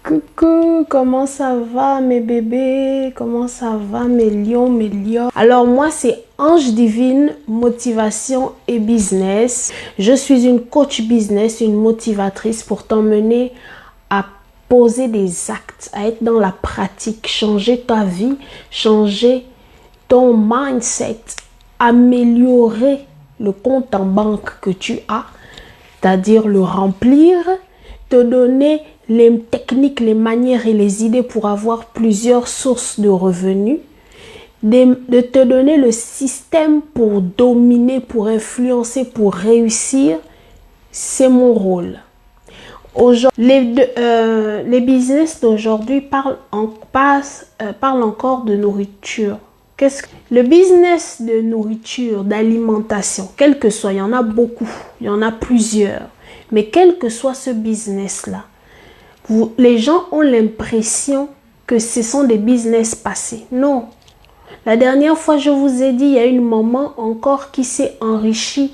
Coucou, comment ça va mes bébés? Comment ça va mes lions, mes lions? Alors moi c'est Ange Divine, motivation et business. Je suis une coach business, une motivatrice pour t'emmener à poser des actes, à être dans la pratique, changer ta vie, changer ton mindset, améliorer le compte en banque que tu as, c'est-à-dire le remplir, te donner les techniques, les manières et les idées pour avoir plusieurs sources de revenus, de te donner le système pour dominer, pour influencer, pour réussir. C'est mon rôle. Les business d'aujourd'hui parlent encore de nourriture. Le business de nourriture, d'alimentation, quel que soit, il y en a beaucoup, il y en a plusieurs. Mais quel que soit ce business-là, les gens ont l'impression que ce sont des business passés. Non. La dernière fois, je vous ai dit, il y a une maman encore qui s'est enrichie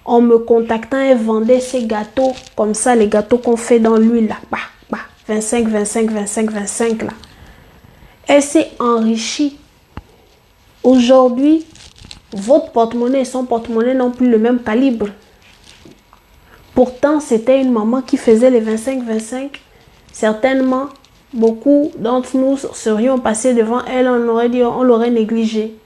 en me contactant. Elle vendait ses gâteaux, comme ça, les gâteaux qu'on fait dans l'huile, là. 25, 25, 25, 25, là. Elle s'est enrichie. Aujourd'hui, votre porte-monnaie et son porte-monnaie n'ont plus le même calibre. Pourtant, c'était une maman qui faisait les 25-25. Certainement, beaucoup d'entre nous serions passés devant elle, on aurait dit, on l'aurait négligée.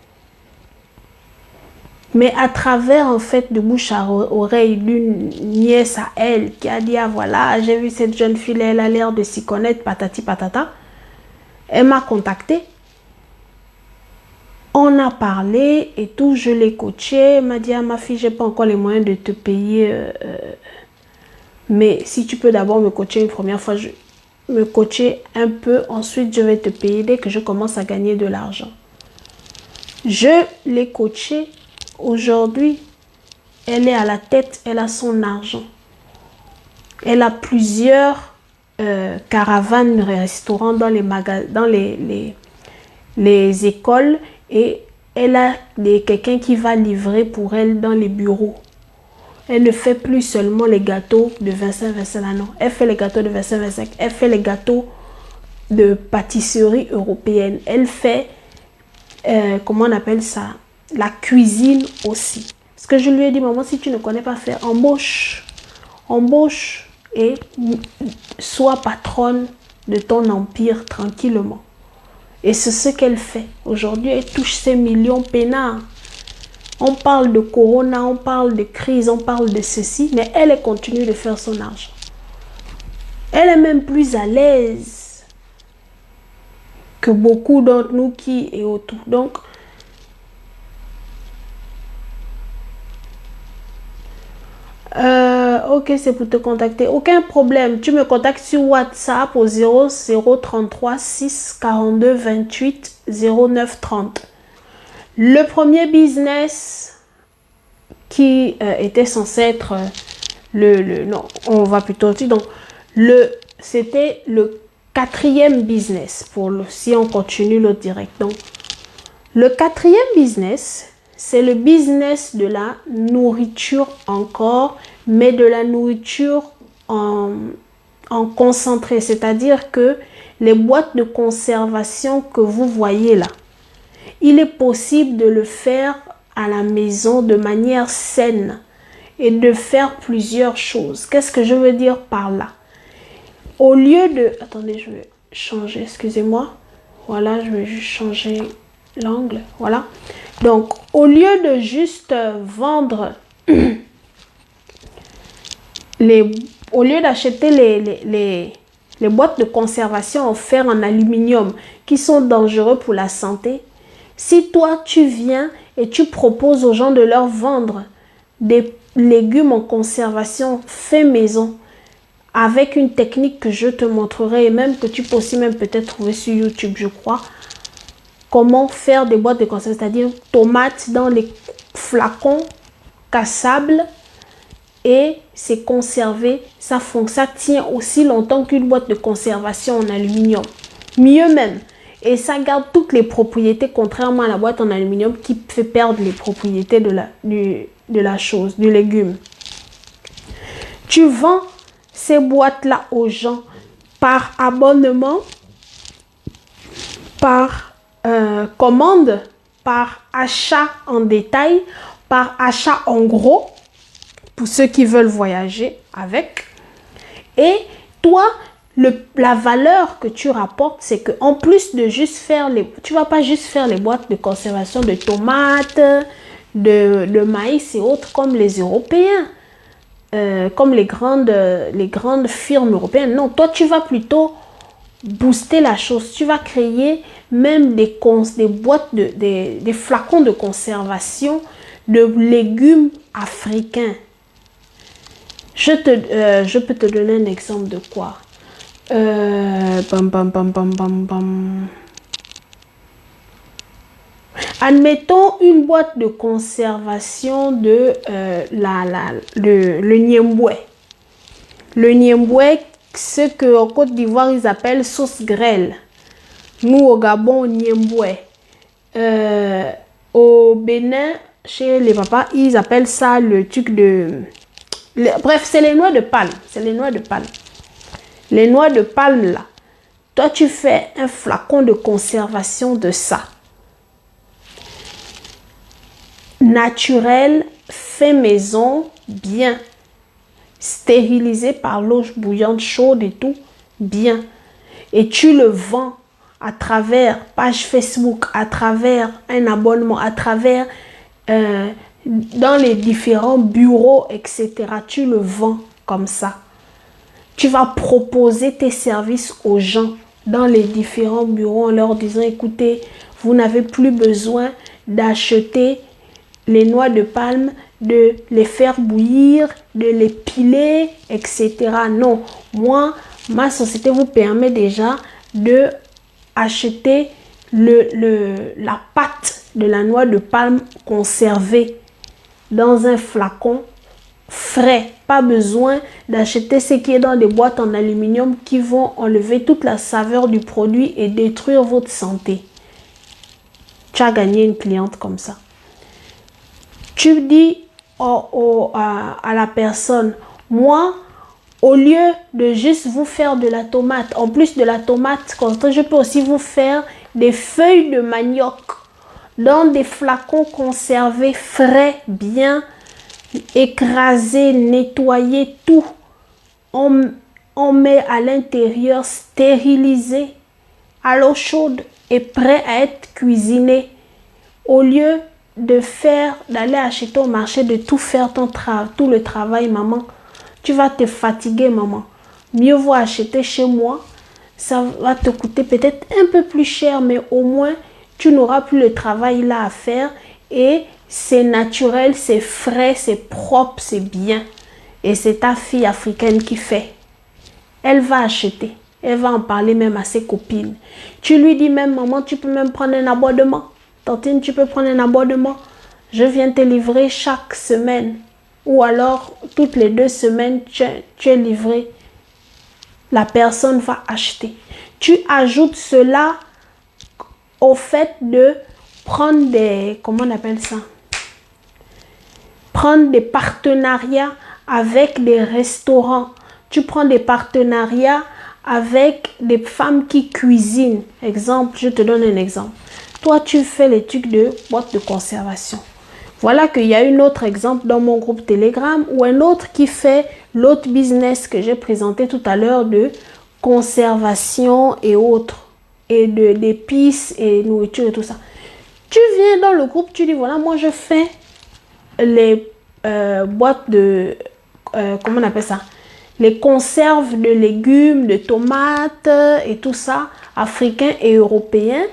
Mais à travers, en fait, de bouche à oreille d'une nièce à elle qui a dit, ah voilà, j'ai vu cette jeune fille, elle a l'air de s'y connaître, patati patata. Elle m'a contactée. On a parlé et tout, je l'ai coachée. Elle m'a dit, ah ma fille, j'ai pas encore les moyens de te payer. Mais si tu peux d'abord me coacher une première fois, me coacher un peu, ensuite je vais te payer dès que je commence à gagner de l'argent. Je l'ai coachée. Aujourd'hui, elle est à la tête, elle a son argent. Elle a plusieurs caravanes, restaurants dans les magasins, dans les écoles, et elle a quelqu'un qui va livrer pour elle dans les bureaux. Elle ne fait plus seulement les gâteaux de 25-25, non. Elle fait les gâteaux de 25-25. Elle fait les gâteaux de pâtisserie européenne. Elle fait, comment on appelle ça? La cuisine aussi. Parce que je lui ai dit, maman, si tu ne connais pas faire, embauche. Embauche et sois patronne de ton empire tranquillement. Et c'est ce qu'elle fait. Aujourd'hui, elle touche ses millions peinards. On parle de corona, on parle de crise, on parle de ceci, mais elle continue de faire son argent. Elle est même plus à l'aise que beaucoup d'entre nous qui est autour. Donc, ok, c'est pour te contacter. Aucun problème. Tu me contactes sur WhatsApp au 0033 6 42 28 09 30. Le premier business qui était censé être non, on va plutôt dire, donc c'était le quatrième business si on continue l'autre direct. Donc le quatrième business, c'est le business de la nourriture encore, mais de la nourriture en concentré, c'est-à-dire que les boîtes de conservation que vous voyez là, il est possible de le faire à la maison de manière saine et de faire plusieurs choses. Qu'est-ce que je veux dire par là? Au lieu de... Attendez, je vais changer, excusez-moi. Voilà, je vais juste changer l'angle. Voilà. Donc, au lieu de juste vendre... au lieu d'acheter les boîtes de conservation en fer, en aluminium, qui sont dangereux pour la santé, si toi, tu viens et tu proposes aux gens de leur vendre des légumes en conservation fait maison avec une technique que je te montrerai et même que tu peux aussi même peut-être trouver sur YouTube, je crois, comment faire des boîtes de conservation, c'est-à-dire tomates dans les flacons cassables et c'est conservé, ça tient aussi longtemps qu'une boîte de conservation en aluminium. Mieux même. Et ça garde toutes les propriétés, contrairement à la boîte en aluminium qui fait perdre les propriétés de la chose, du légume. Tu vends ces boîtes-là aux gens. par abonnement, par commande, par achat en détail, par achat en gros, pour ceux qui veulent voyager avec. Et toi, la valeur que tu rapportes, c'est qu'en plus de juste faire tu vas pas juste faire les boîtes de conservation de tomates, de maïs et autres comme les Européens, comme les grandes firmes européennes. Non, toi, tu vas plutôt booster la chose. Tu vas créer même des boîtes, des flacons de conservation de légumes africains. Je peux te donner un exemple de quoi. Admettons une boîte de conservation de le niemboué. Le niemboué, ce qu'en Côte d'Ivoire, ils appellent sauce grêle. Nous, au Gabon, niemboué. Au Bénin, chez les papas, ils appellent ça le truc de... Bref, c'est les noix de palme. C'est les noix de palme. Les noix de palme, là. Toi, tu fais un flacon de conservation de ça. Naturel, fait maison, bien. Stérilisé par l'eau bouillante chaude et tout, bien. Et tu le vends à travers page Facebook, à travers un abonnement, à travers dans les différents bureaux, etc. Tu le vends comme ça. Tu vas proposer tes services aux gens dans les différents bureaux en leur disant, écoutez, vous n'avez plus besoin d'acheter les noix de palme, de les faire bouillir, de les piler, etc. Non, moi, ma société vous permet déjà de acheter la pâte de la noix de palme conservée dans un flacon frais. Pas besoin d'acheter ce qui est dans des boîtes en aluminium qui vont enlever toute la saveur du produit et détruire votre santé. Tu as gagné une cliente comme ça. Tu dis à la personne, moi, au lieu de juste vous faire de la tomate, en plus de la tomate, je peux aussi vous faire des feuilles de manioc dans des flacons conservés frais, bien écrasés, nettoyés, tout. On met à l'intérieur stérilisé, à l'eau chaude et prêt à être cuisiné. Au lieu d'aller acheter au marché, de tout faire tout le travail, maman, tu vas te fatiguer, maman. Mieux vaut acheter chez moi. Ça va te coûter peut-être un peu plus cher, mais au moins, tu n'auras plus le travail là à faire. Et c'est naturel, c'est frais, c'est propre, c'est bien. Et c'est ta fille africaine qui fait. Elle va acheter. Elle va en parler même à ses copines. Tu lui dis même, maman, tu peux même prendre un abonnement. Tantine, tu peux prendre un abonnement. Je viens te livrer chaque semaine. Ou alors, toutes les 2 semaines, tu es livré. La personne va acheter. Tu ajoutes cela au fait de prendre des... Comment on appelle ça? Prendre des partenariats avec des restaurants. Tu prends des partenariats avec des femmes qui cuisinent. Exemple, je te donne un exemple. Toi, tu fais les trucs de boîte de conservation. Voilà qu'il y a un autre exemple dans mon groupe Telegram ou un autre qui fait l'autre business que j'ai présenté tout à l'heure de conservation et autres. Et d'épices et nourriture et tout ça. Tu viens dans le groupe, tu dis voilà, moi je fais les boîtes de... comment on appelle ça? Les conserves de légumes, de tomates et tout ça, africains et européens.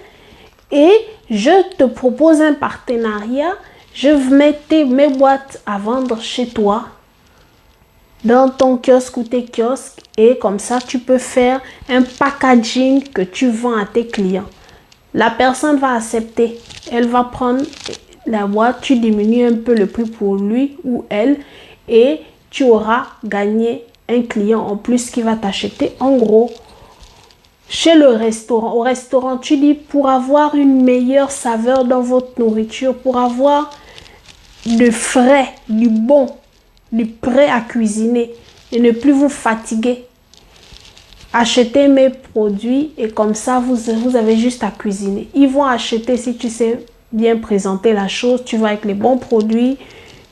Et je te propose un partenariat. Je mettais mes boîtes à vendre chez toi, dans ton kiosque ou tes kiosques. Et comme ça, tu peux faire un packaging que tu vends à tes clients. La personne va accepter. Elle va prendre la boîte. Tu diminues un peu le prix pour lui ou elle. Et tu auras gagné un client en plus qui va t'acheter en gros. Chez le restaurant, au restaurant, tu dis pour avoir une meilleure saveur dans votre nourriture, pour avoir de frais, du bon, du prêt à cuisiner et ne plus vous fatiguer. acheter mes produits et comme ça, vous avez juste à cuisiner. Ils vont acheter si tu sais bien présenter la chose, tu vas avec les bons produits,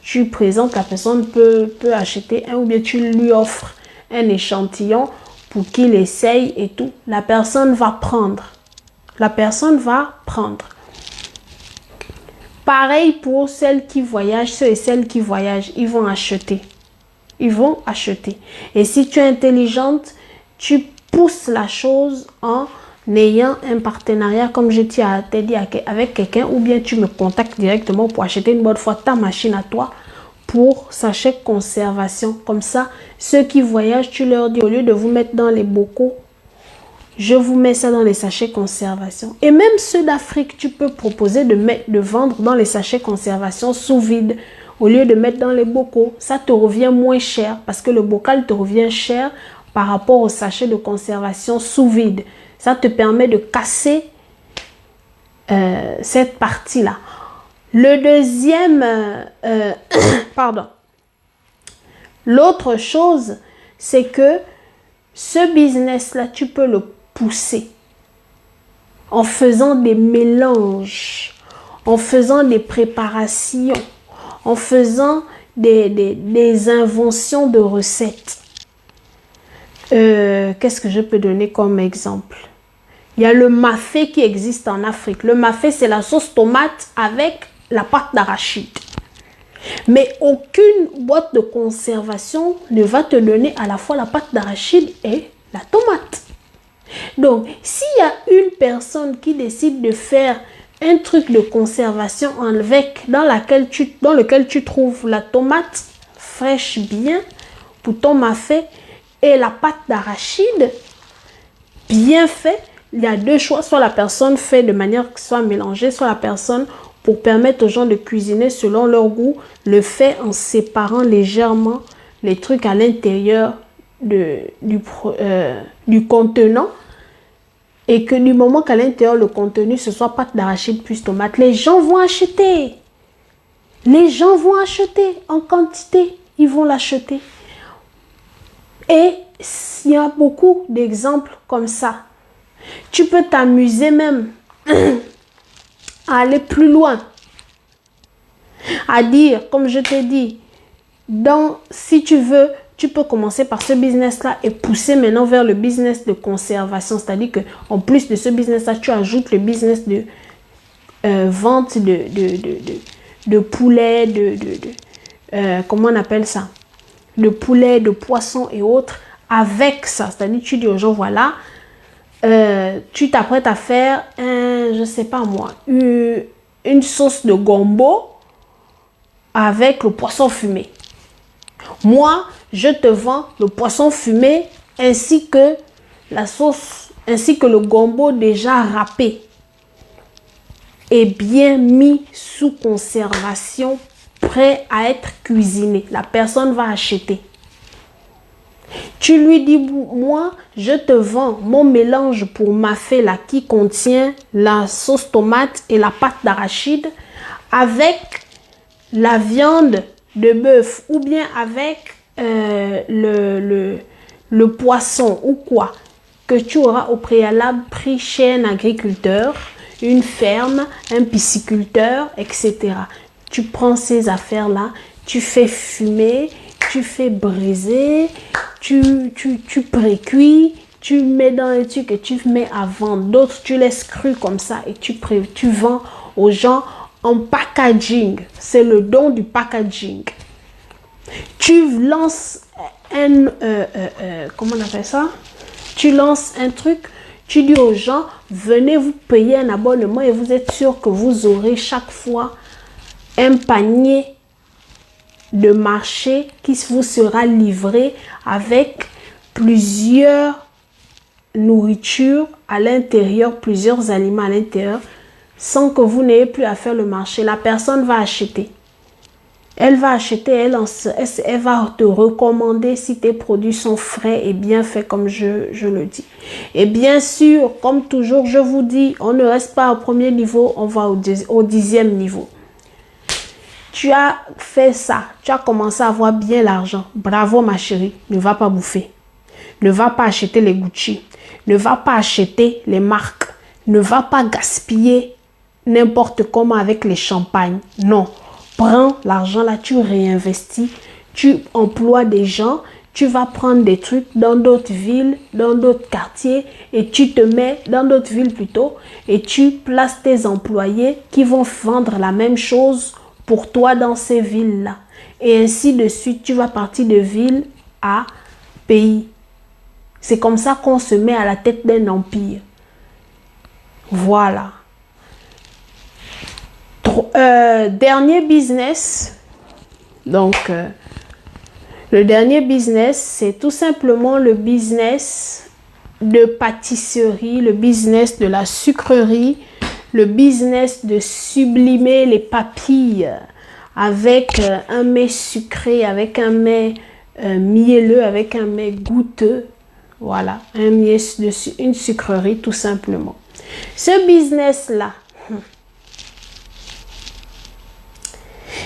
tu présentes, la personne peut acheter un ou bien tu lui offres un échantillon pour qu'il essaye et tout. La personne va prendre. La personne va prendre. Pareil pour celles qui voyagent, ceux et celles qui voyagent, ils vont acheter. Ils vont acheter. Et si tu es intelligente, tu pousses la chose en ayant un partenariat, comme je t'ai dit, avec quelqu'un, ou bien tu me contactes directement pour acheter une bonne fois ta machine à toi pour sachet conservation. Comme ça, ceux qui voyagent, tu leur dis, au lieu de vous mettre dans les bocaux, je vous mets ça dans les sachets conservation. Et même ceux d'Afrique, tu peux proposer de vendre dans les sachets conservation sous vide. Au lieu de mettre dans les bocaux, ça te revient moins cher parce que le bocal te revient cher par rapport au sachet de conservation sous vide. Ça te permet de casser cette partie-là. Le deuxième, pardon. L'autre chose, c'est que ce business-là, tu peux le pousser en faisant des mélanges, en faisant des préparations, en faisant des inventions de recettes. Qu'est-ce que je peux donner comme exemple? Il y a le mafé qui existe en Afrique. Le mafé, c'est la sauce tomate avec la pâte d'arachide. Mais aucune boîte de conservation ne va te donner à la fois la pâte d'arachide et la tomate. Donc, s'il y a une personne qui décide de faire un truc de conservation dans lequel tu trouves la tomate fraîche bien pour ton mafé et la pâte d'arachide bien fait, il y a deux choix. Soit la personne fait de manière que soit mélangée, soit la personne, pour permettre aux gens de cuisiner selon leur goût, le fait en séparant légèrement les trucs à l'intérieur du contenant. Et que du moment qu'à l'intérieur, le contenu, ce soit pâte d'arachide plus tomate, les gens vont acheter. Les gens vont acheter en quantité. Ils vont l'acheter. Et il y a beaucoup d'exemples comme ça. Tu peux t'amuser même à aller plus loin. À dire, comme je t'ai dit, si tu veux, tu peux commencer par ce business-là et pousser maintenant vers le business de conservation. C'est-à-dire qu'en plus de ce business-là, tu ajoutes le business de vente de poulet, comment on appelle ça? De poulet, de poisson et autres avec ça. C'est-à-dire tu dis aux gens, voilà, tu t'apprêtes à faire je sais pas moi, une sauce de gombo avec le poisson fumé. Moi, je te vends le poisson fumé ainsi que la sauce, ainsi que le gombo déjà râpé et bien mis sous conservation, prêt à être cuisiné. La personne va acheter. Tu lui dis, moi, je te vends mon mélange pour mafé là qui contient la sauce tomate et la pâte d'arachide avec la viande de bœuf ou bien avec le poisson ou quoi que tu auras au préalable pris chez un agriculteur, une ferme, un pisciculteur, etc. Tu prends ces affaires-là, tu fais fumer, tu fais briser, tu précuis, tu mets dans les trucs et tu mets à vendre. D'autres, tu laisses cru comme ça et tu vends aux gens en packaging. C'est le don du packaging. Tu lances comment on appelle ça? Tu lances un truc, tu dis aux gens, venez vous payer un abonnement et vous êtes sûr que vous aurez chaque fois un panier de marché qui vous sera livré avec plusieurs nourritures à l'intérieur, plusieurs aliments à l'intérieur, sans que vous n'ayez plus à faire le marché. La personne va acheter. Elle va acheter, elle va te recommander si tes produits sont frais et bien faits comme je le dis. Et bien sûr, comme toujours, je vous dis, on ne reste pas au premier niveau, on va au 10e niveau. Tu as fait ça, tu as commencé à avoir bien l'argent. Bravo ma chérie, ne va pas bouffer. Ne va pas acheter les Gucci. Ne va pas acheter les marques. Ne va pas gaspiller n'importe comment avec les champagnes. Non. Prends l'argent là, tu réinvestis. Tu emploies des gens. Tu vas prendre des trucs dans d'autres villes, dans d'autres quartiers et tu te mets dans d'autres villes plutôt et tu places tes employés qui vont vendre la même chose pour toi dans ces villes-là. Et ainsi de suite, tu vas partir de ville à pays. C'est comme ça qu'on se met à la tête d'un empire. Voilà. Dernier business. Donc... le dernier business, c'est tout simplement le business de pâtisserie, le business de la sucrerie, le business de sublimer les papilles avec un mets sucré, avec un mets mielleux, avec un mets goûteux. Voilà, une sucrerie tout simplement. Ce business-là,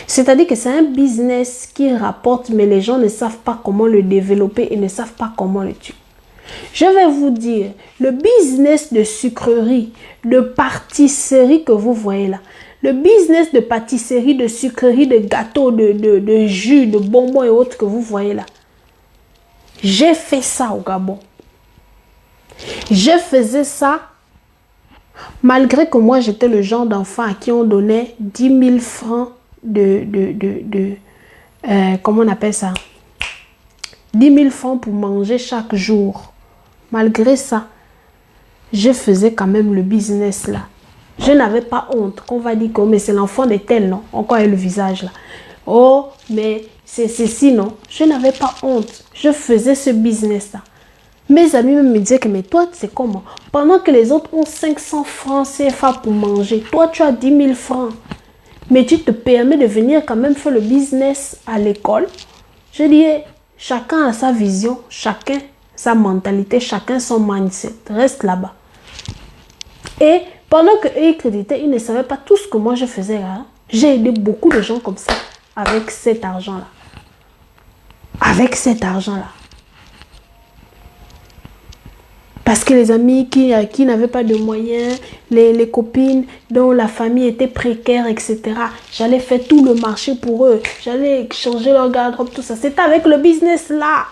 c'est-à-dire que c'est un business qui rapporte, mais les gens ne savent pas comment le développer et ne savent pas comment le tuer. Je vais vous dire, le business de sucrerie, de pâtisserie que vous voyez là, le business de pâtisserie, de sucrerie, de gâteaux, de jus, de bonbons et autres que vous voyez là, j'ai fait ça au Gabon. Je faisais ça malgré que moi j'étais le genre d'enfant à qui on donnait 10 000 francs comment on appelle ça, 10 000 francs pour manger chaque jour. Malgré ça, je faisais quand même le business là. Je n'avais pas honte qu'on va dire que mais c'est l'enfant de tel, non, encore le visage là. Oh, mais c'est ceci, non. Je n'avais pas honte. Je faisais ce business là. Mes amis me disaient que mais toi, c'est comment? Pendant que les autres ont 500 francs CFA pour manger, toi tu as 10 000 francs. Mais tu te permets de venir quand même faire le business à l'école. Je dis, chacun a sa vision, chacun sa mentalité, chacun son mindset. Reste là-bas. Et pendant qu'eux ils créditaient, ils ne savaient pas tout ce que moi je faisais là. J'ai aidé beaucoup de gens comme ça avec cet argent-là. Avec cet argent-là. Parce que les amis qui n'avaient pas de moyens, les copines dont la famille était précaire, etc. J'allais faire tout le marché pour eux. J'allais changer leur garde-robe, tout ça. C'était avec le business là.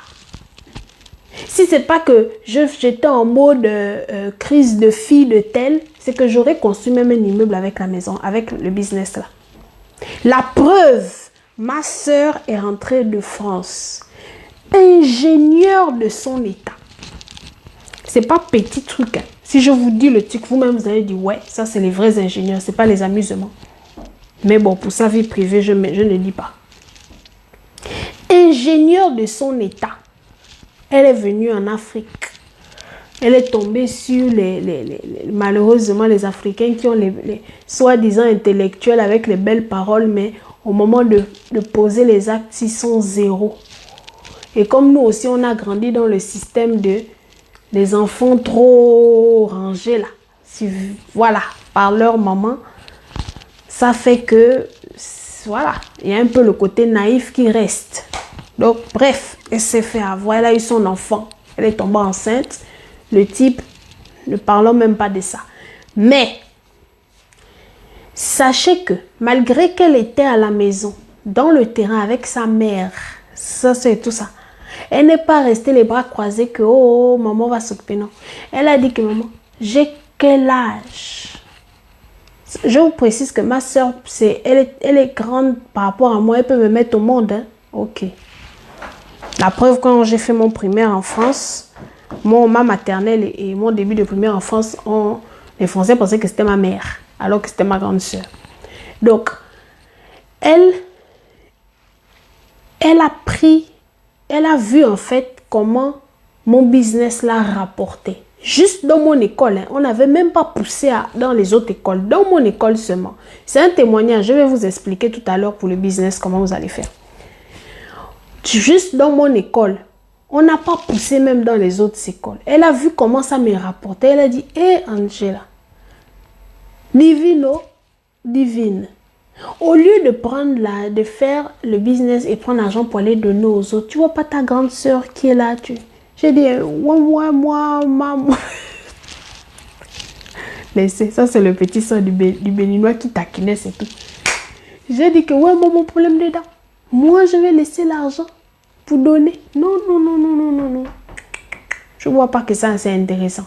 Si c'est pas que j'étais en mode crise de fille de tel, c'est que j'aurais construit même un immeuble avec la maison, avec le business là. La preuve, ma soeur est rentrée de France. Ingénieure de son état. C'est pas petit truc. Hein. Si je vous dis le truc, vous-même vous allez dire ouais, ça c'est les vrais ingénieurs, c'est pas les amusements. Mais bon, pour sa vie privée, je ne dis pas. Ingénieure de son état. Elle est venue en Afrique. Elle est tombée sur malheureusement les Africains qui ont les soi-disant intellectuels avec les belles paroles, mais au moment de poser les actes, ils sont zéro. Et comme nous aussi, on a grandi dans le système des enfants trop rangés là. Voilà, par leur maman, ça fait que, voilà, il y a un peu le côté naïf qui reste. Donc, bref, elle s'est fait avoir, elle a eu son enfant, elle est tombée enceinte. Le type, ne parlons même pas de ça. Mais, sachez que, malgré qu'elle était à la maison, dans le terrain avec sa mère, ça c'est tout ça, elle n'est pas restée les bras croisés que, oh, maman va s'occuper, non. Elle a dit que, maman, j'ai quel âge? Je vous précise que ma soeur, elle est grande par rapport à moi, elle peut me mettre au monde, hein. Ok. La preuve, quand j'ai fait mon primaire en France, ma maternelle et mon début de primaire en France, les Français pensaient que c'était ma mère, alors que c'était ma grande soeur. Donc, elle a vu en fait comment mon business l'a rapporté. Juste dans mon école, hein, on n'avait même pas poussé dans les autres écoles, dans mon école seulement. C'est un témoignage, je vais vous expliquer tout à l'heure pour le business, comment vous allez faire. Juste dans mon école, on n'a pas poussé même dans les autres écoles. Elle a vu comment ça me rapportait. Elle a dit, hé Angela, divino, divine. Au lieu de faire le business et prendre l'argent pour aller donner aux autres, tu vois pas ta grande soeur qui est là, J'ai dit, ouais, moi, maman. Laissez, ça c'est le petit sang du béninois qui taquinait, c'est tout. J'ai dit que, ouais, moi, mon problème dedans. Moi, je vais laisser l'argent pour donner. Non, non, non, non, non, non, non. Je ne vois pas que ça, c'est intéressant.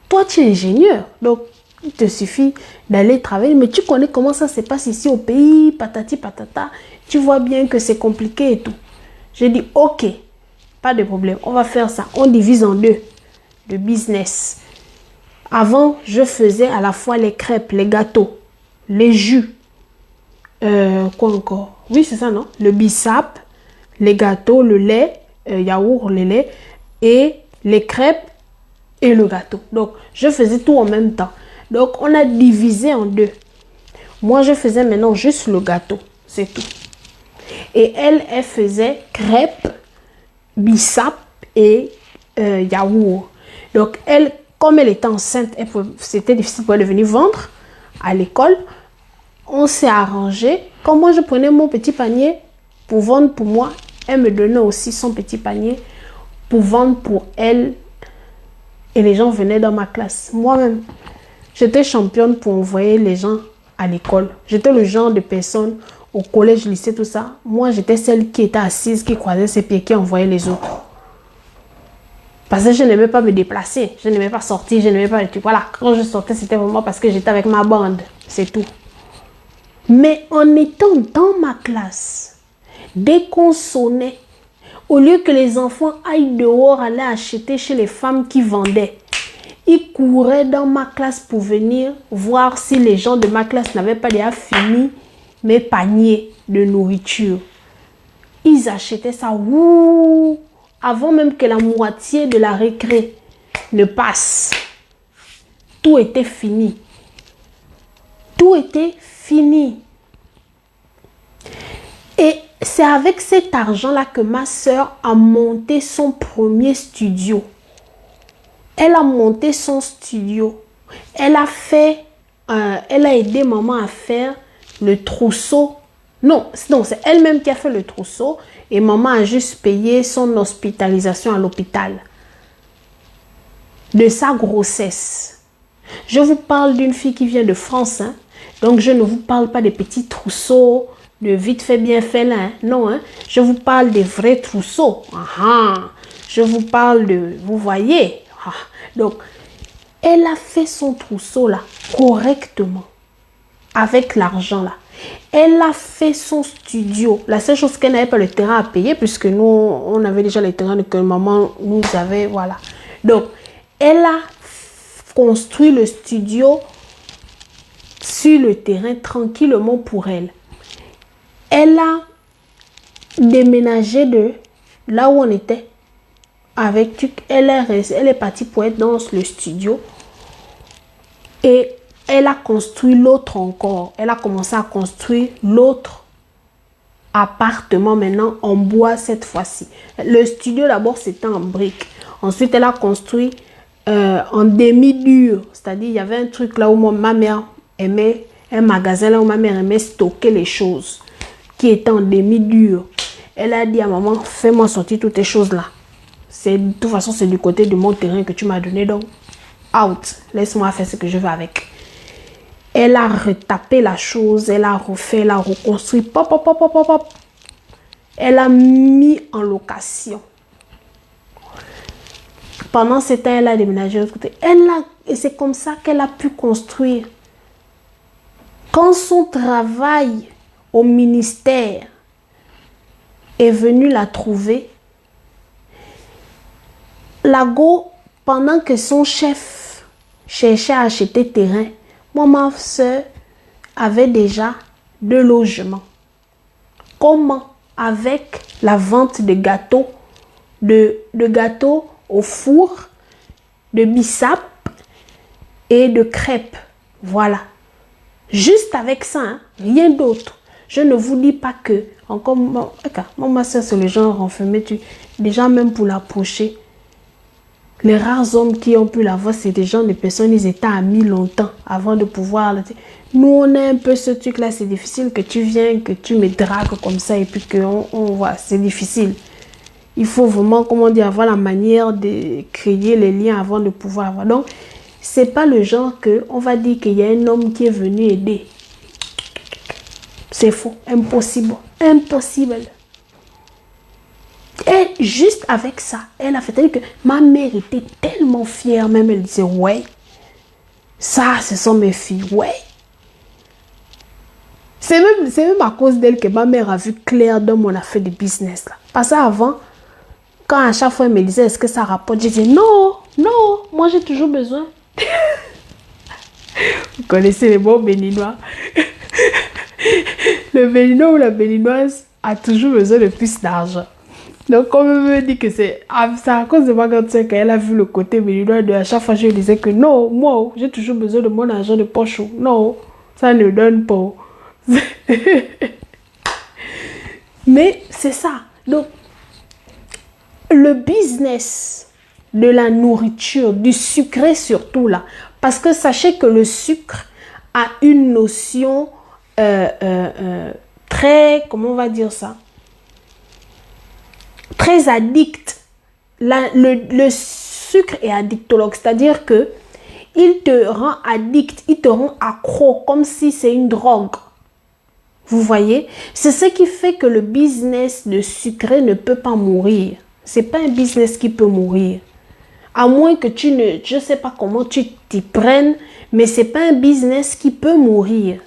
Toi, tu es ingénieur, donc il te suffit d'aller travailler. Mais tu connais comment ça se passe ici au pays, patati patata. Tu vois bien que c'est compliqué et tout. J'ai dit, ok, pas de problème, on va faire ça. On divise en deux, le business. Avant, je faisais à la fois les crêpes, les gâteaux, les jus. Quoi encore? Oui, c'est ça, non? Le bissap, les gâteaux, le lait, yaourt, le lait, et les crêpes et le gâteau. Donc, je faisais tout en même temps. Donc, on a divisé en deux. Moi, je faisais maintenant juste le gâteau. C'est tout. Et elle faisait crêpes, bissap et yaourt. Donc, elle, comme elle était enceinte, c'était difficile pour elle de venir vendre à l'école. On s'est arrangé. Quand moi, je prenais mon petit panier pour vendre pour moi, elle me donnait aussi son petit panier pour vendre pour elle. Et les gens venaient dans ma classe. Moi-même, j'étais championne pour envoyer les gens à l'école. J'étais le genre de personne au collège, lycée, tout ça. Moi, j'étais celle qui était assise, qui croisait ses pieds, qui envoyait les autres. Parce que je n'aimais pas me déplacer. Je n'aimais pas sortir, je n'aimais pas les trucs. Voilà, quand je sortais, c'était vraiment parce que j'étais avec ma bande. C'est tout. Mais en étant dans ma classe, dès qu'on sonnait, au lieu que les enfants aillent dehors aller acheter chez les femmes qui vendaient, ils couraient dans ma classe pour venir voir si les gens de ma classe n'avaient pas déjà fini mes paniers de nourriture. Ils achetaient ça avant même que la moitié de la récré ne passe. Tout était fini. Tout était fini. Et c'est avec cet argent-là que ma soeur a monté son premier studio. Elle a monté son studio. Elle a aidé maman à faire le trousseau. Non, c'est elle-même qui a fait le trousseau et maman a juste payé son hospitalisation à l'hôpital. De sa grossesse. Je vous parle d'une fille qui vient de France, hein. Donc je ne vous parle pas des petits trousseaux, de vite fait bien fait là, hein. Non, hein. Je vous parle des vrais trousseaux. Je vous parle de, vous voyez. Donc, elle a fait son trousseau là correctement avec l'argent là. Elle a fait son studio. La seule chose qu'elle n'avait pas le terrain à payer puisque nous, on avait déjà le terrain que maman nous avait, voilà. Donc, elle a construit le studio sur le terrain tranquillement pour elle. Elle a déménagé de là où on était. Elle est partie pour être dans le studio. Et elle a construit l'autre encore. Elle a commencé à construire l'autre appartement maintenant en bois cette fois-ci. Le studio d'abord c'était en briques. Ensuite elle a construit en demi-dur. C'est-à-dire il y avait un truc là où ma mère aimait, un magasin là où ma mère aimait stocker les choses qui étaient en demi-dur. Elle a dit à maman, fais-moi sortir toutes tes choses là. De toute façon c'est du côté de mon terrain que tu m'as donné, donc out. Laisse-moi faire ce que je veux avec. Elle a retapé la chose, elle a refait, elle a reconstruit. Pop, pop, pop, pop, pop, pop. Elle a mis en location. Pendant ce temps, elle a déménagé de l'autre côté. Et c'est comme ça qu'elle a pu construire. Quand son travail au ministère est venu la trouver, Lago, pendant que son chef cherchait à acheter terrain, ma soeur avait déjà 2 logements. Comment? Avec la vente de gâteaux, de gâteaux au four, de bissap et de crêpes. Voilà. Juste avec ça, hein, rien d'autre. Je ne vous dis pas que, encore, ma soeur c'est le genre renfermé, déjà même pour l'approcher. Les rares hommes qui ont pu la voir, c'est des gens, des personnes, ils étaient amis longtemps avant de pouvoir. Nous, on a un peu ce truc-là, c'est difficile que tu viennes, que tu me dragues comme ça et puis qu'on voit, c'est difficile. Il faut vraiment, comment dire, avoir la manière de créer les liens avant de pouvoir avoir. Donc, c'est pas le genre que on va dire qu'il y a un homme qui est venu aider. C'est faux. Impossible. Impossible. Et juste avec ça, elle a fait telle que ma mère était tellement fière. Même elle disait, ouais, ça, ce sont mes filles. Ouais. C'est même à cause d'elle que ma mère a vu clair dans mon affaire de business. Là. Parce qu'avant, quand à chaque fois elle me disait, est-ce que ça rapporte? Je disais, non, non, moi j'ai toujours besoin. Vous connaissez les bons béninois. Le béninois ou la béninoise a toujours besoin de plus d'argent. Donc, comme elle me dit que c'est à cause de ma grande sœur qu'elle a vu le côté béninois, à chaque fois je lui disais que non, moi j'ai toujours besoin de mon argent de poche. Non, ça ne donne pas. Mais c'est ça. Donc, le business de la nourriture, du sucré surtout là, parce que sachez que le sucre a une notion très, comment on va dire ça, très addict. Le sucre est addictologue, c'est-à-dire que il te rend addict, il te rend accro, comme si c'est une drogue. Vous voyez, c'est ce qui fait que le business de sucré ne peut pas mourir. C'est pas un business qui peut mourir. À moins que tu ne, je sais pas comment tu t'y prennes, mais c'est pas un business qui peut mourir.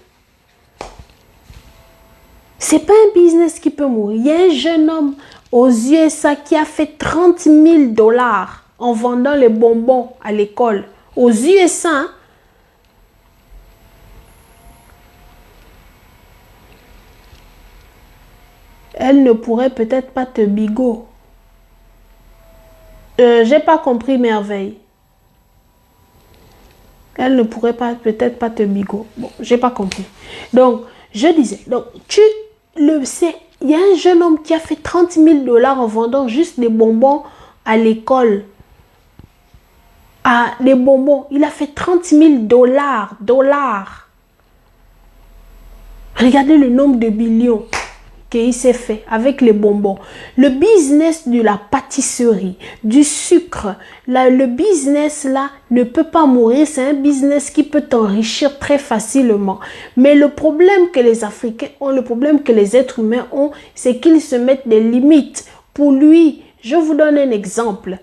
C'est pas un business qui peut mourir. Il y a un jeune homme aux USA qui a fait 30 000 $ en vendant les bonbons à l'école. Aux USA, hein? Elle ne pourrait peut-être pas te bigot. J'ai pas compris merveille. Elle ne pourrait pas peut-être pas te bigot. Bon, j'ai pas compris. Donc, je disais, donc tu le sais, il y a un jeune homme qui a fait 30 000 $ en vendant juste des bonbons à l'école. Ah, des bonbons. Il a fait 30 000 dollars. Regardez le nombre de millions qu'il s'est fait avec les bonbons. Le business de la pâtisserie, du sucre, le business là ne peut pas mourir. C'est un business qui peut t'enrichir très facilement. Mais le problème que les Africains ont, le problème que les êtres humains ont, c'est qu'ils se mettent des limites. Pour lui, je vous donne un exemple.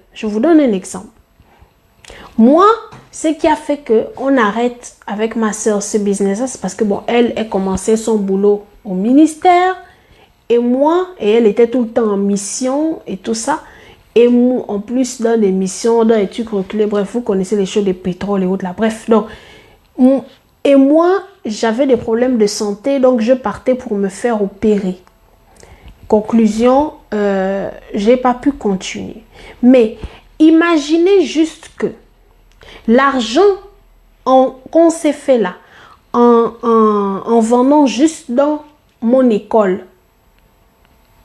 Moi, ce qui a fait qu'on arrête avec ma soeur ce business-là, c'est parce que bon, elle commençait son boulot au ministère. Et moi, et elle était tout le temps en mission et tout ça. Et moi, en plus, dans des missions, dans les trucs reculés, bref, vous connaissez les choses de pétrole et autres là. Bref, donc, et moi, j'avais des problèmes de santé, donc je partais pour me faire opérer. Conclusion, j'ai pas pu continuer. Mais imaginez juste que l'argent qu'on s'est fait là, en vendant juste dans mon école,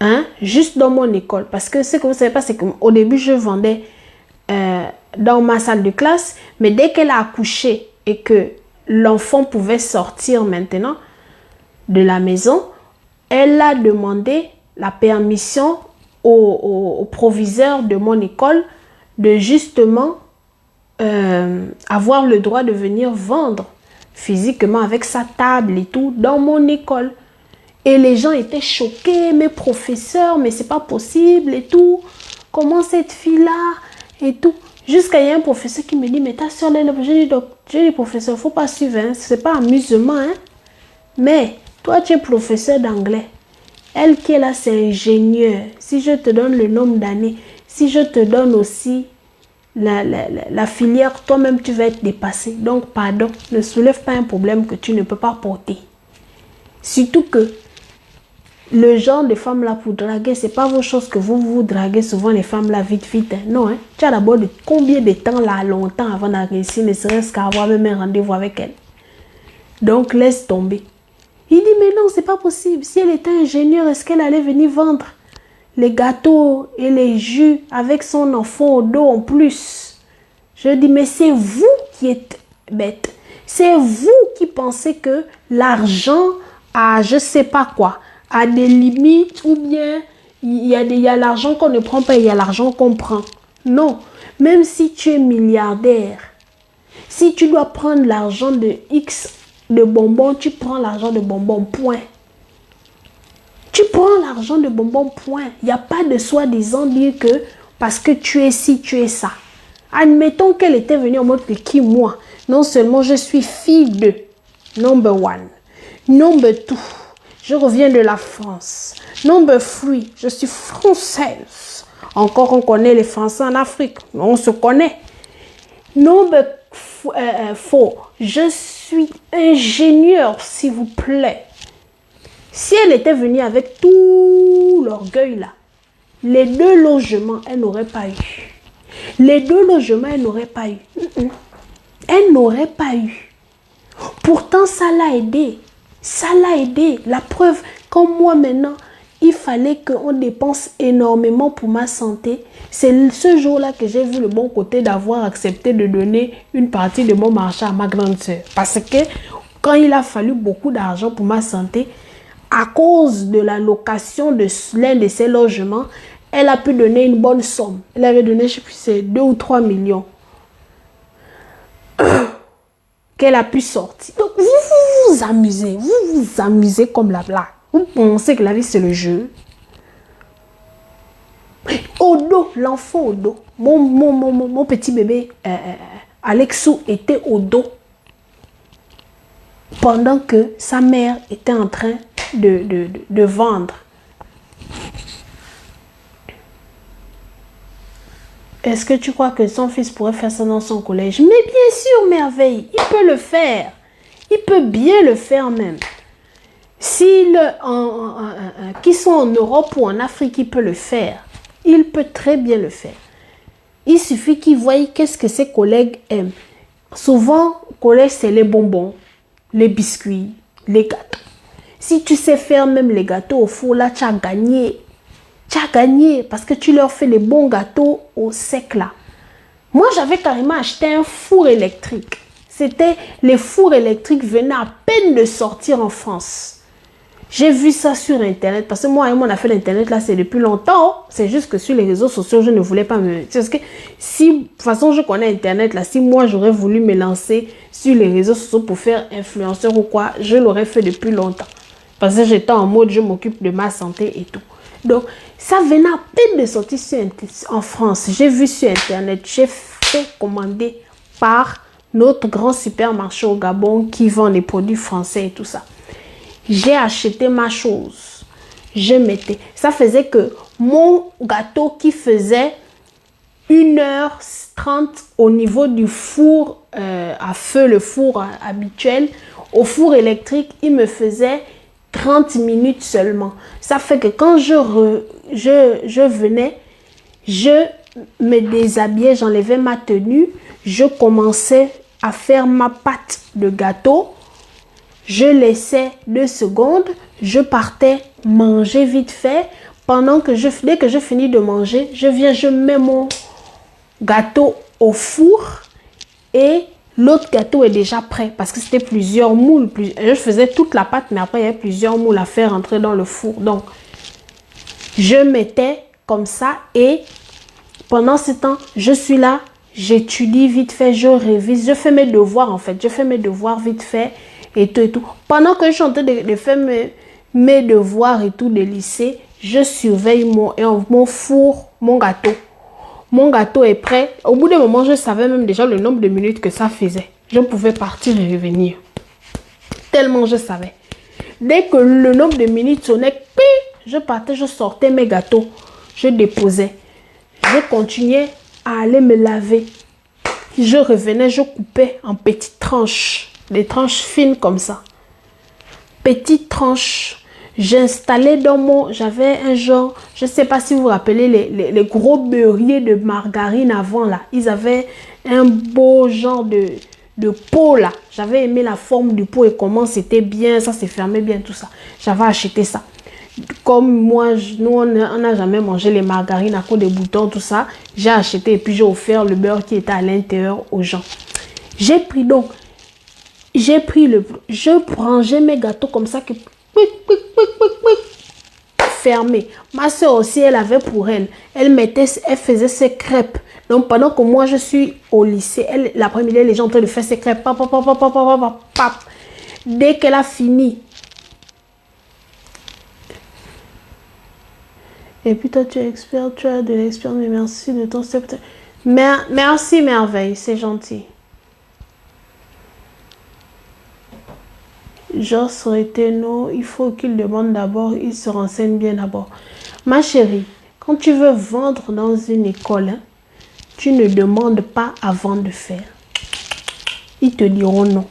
hein, juste dans mon école. Parce que ce que vous ne savez pas, c'est qu'au début, je vendais dans ma salle de classe. Mais dès qu'elle a accouché et que l'enfant pouvait sortir maintenant de la maison, elle a demandé la permission au proviseur de mon école de justement avoir le droit de venir vendre physiquement avec sa table et tout dans mon école. Et les gens étaient choqués, mes professeurs, mais c'est pas possible et tout. Comment cette fille-là et tout. Jusqu'à il y a un professeur qui me dit, mais ta soeur, j'ai dit, professeur, faut pas suivre, hein. C'est pas amusement, hein. Mais toi, tu es professeur d'anglais. Elle qui est là, c'est ingénieur. Si je te donne le nombre d'années, si je te donne aussi la filière, toi-même, tu vas être dépassé. Donc, pardon, ne soulève pas un problème que tu ne peux pas porter. Surtout que le genre de femmes là pour draguer, c'est pas vos choses que vous draguez souvent les femmes là vite. Hein. Non, hein. Tu as d'abord combien de temps là, longtemps avant d'arriver ici, ne serait-ce qu'à avoir même un rendez-vous avec elle. Donc, laisse tomber. Il dit, mais non, c'est pas possible. Si elle était ingénieure, est-ce qu'elle allait venir vendre les gâteaux et les jus avec son enfant au dos en plus? Je dis, mais c'est vous qui êtes bête. C'est vous qui pensez que l'argent a je sais pas quoi, a des limites ou bien il y a l'argent qu'on ne prend pas et il y a l'argent qu'on prend. Non. Même si tu es milliardaire, si tu dois prendre l'argent de X de bonbons, tu prends l'argent de bonbons, point. Tu prends l'argent de bonbons, point. Il n'y a pas de soi-disant dire que parce que tu es ci, tu es ça. Admettons qu'elle était venue en mode que qui, moi. Non seulement je suis fille de number one, number two, je reviens de la France. Number three, je suis française. Encore, on connaît les Français en Afrique. On se connaît. Number four, je suis ingénieur, s'il vous plaît. Si elle était venue avec tout l'orgueil là, les 2 logements, elle n'aurait pas eu. Les 2 logements, elle n'aurait pas eu. Elle n'aurait pas eu. Pourtant, ça l'a aidé. Ça l'a aidé. La preuve, comme moi maintenant, il fallait qu'on dépense énormément pour ma santé. C'est ce jour-là que j'ai vu le bon côté d'avoir accepté de donner une partie de mon marché à ma grande sœur. Parce que quand il a fallu beaucoup d'argent pour ma santé, à cause de la location de l'un de ses logements, elle a pu donner une bonne somme. Elle avait donné, je sais plus, c'est 2 ou 3 millions qu'elle a pu sortir. Donc, vous vous amusez. Vous vous amusez comme la blague. Vous pensez que la vie, c'est le jeu. Odo, l'enfant Odo. Mon petit bébé, Alexou, était au dos. Pendant que sa mère était en train de vendre. Est-ce que tu crois que son fils pourrait faire ça dans son collège? Mais bien sûr, merveille, il peut le faire. Il peut bien le faire même. S'ils qui sont en Europe ou en Afrique, il peut le faire. Il peut très bien le faire. Il suffit qu'il voie qu'est-ce que ses collègues aiment. Souvent, au collège, c'est les bonbons, les biscuits, les gâteaux. Si tu sais faire même les gâteaux au four, là, tu as gagné. Tu as gagné parce que tu leur fais les bons gâteaux au sec là. Moi, j'avais carrément acheté un four électrique. Les fours électriques venaient à peine de sortir en France. J'ai vu ça sur Internet parce que moi et mon affaire d'Internet là, c'est depuis longtemps. C'est juste que sur les réseaux sociaux, je ne voulais pas me... Parce que si, de toute façon, je connais Internet là, si moi j'aurais voulu me lancer sur les réseaux sociaux pour faire influenceur ou quoi, je l'aurais fait depuis longtemps. Parce que j'étais en mode, je m'occupe de ma santé et tout. Donc, ça venait à peine de sortir en France. J'ai vu sur Internet, j'ai fait commander par notre grand supermarché au Gabon qui vend des produits français et tout ça. J'ai acheté ma chose. Je mettais. Ça faisait que mon gâteau qui faisait 1h30 au niveau du four à feu, le four habituel, au four électrique, il me faisait 30 minutes seulement. Ça fait que quand je venais, je me déshabillais, j'enlevais ma tenue, je commençais à faire ma pâte de gâteau. Je laissais 2 secondes, je partais manger vite fait. Dès que je finis de manger, je mets mon gâteau au four et l'autre gâteau est déjà prêt parce que c'était plusieurs moules. Je faisais toute la pâte, mais après il y avait plusieurs moules à faire entrer dans le four. Donc, je mettais comme ça et pendant ce temps, je suis là, j'étudie vite fait, je révise, je fais mes devoirs en fait. Je fais mes devoirs vite fait. Et tout et tout. Pendant que je suis en train de faire mes devoirs et tout de lycée, je surveille mon four, mon gâteau. Mon gâteau est prêt. Au bout d'un moment, je savais même déjà le nombre de minutes que ça faisait. Je pouvais partir et revenir. Tellement je savais. Dès que le nombre de minutes sonnait, je partais, je sortais mes gâteaux. Je déposais. Je continuais à aller me laver. Je revenais, je coupais en petites tranches. Des tranches fines comme ça. Petites tranches. J'installais dans j'avais un genre, je ne sais pas si vous vous rappelez les gros beurriers de margarine avant là. Ils avaient un beau genre de pot là. J'avais aimé la forme du pot et comment c'était bien, ça s'est fermé bien tout ça. J'avais acheté ça. Comme moi, nous on n'a jamais mangé les margarines à cause des boutons, tout ça. J'ai acheté et puis j'ai offert le beurre qui était à l'intérieur aux gens. J'ai pris donc... je rangeais mes gâteaux comme ça que fermé. Ma soeur aussi, elle avait pour elle. Elle faisait ses crêpes. Donc, pendant que moi, je suis au lycée, l'après-midi, les gens en train de faire ses crêpes. Pap, pap, pap, pap, pap, pap, pap, pap. Dès qu'elle a fini. Et puis toi, tu es expert, tu as de l'expérience, mais merci de ton step. Merci, merveille, c'est gentil. Joss Reteno, il faut qu'il demande d'abord, il se renseigne bien d'abord. Ma chérie, quand tu veux vendre dans une école, hein, tu ne demandes pas avant de faire. Ils te diront non.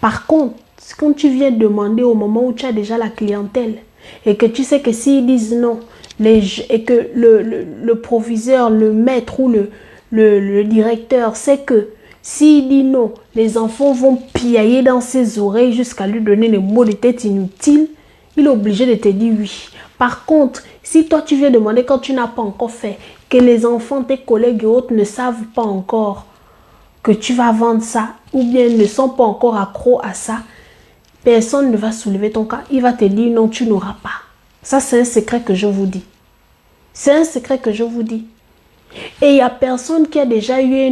Par contre, quand tu viens demander au moment où tu as déjà la clientèle et que tu sais que s'ils disent non, et que le proviseur, le maître ou le directeur sait que s'il dit non, les enfants vont piailler dans ses oreilles jusqu'à lui donner des mots de tête inutiles, il est obligé de te dire oui. Par contre, si toi tu viens demander quand tu n'as pas encore fait, que les enfants, tes collègues et autres ne savent pas encore que tu vas vendre ça, ou bien ne sont pas encore accros à ça, personne ne va soulever ton cas. Il va te dire non, tu n'auras pas. Ça, c'est un secret que je vous dis. C'est un secret que je vous dis. Et il n'y a personne qui a déjà eu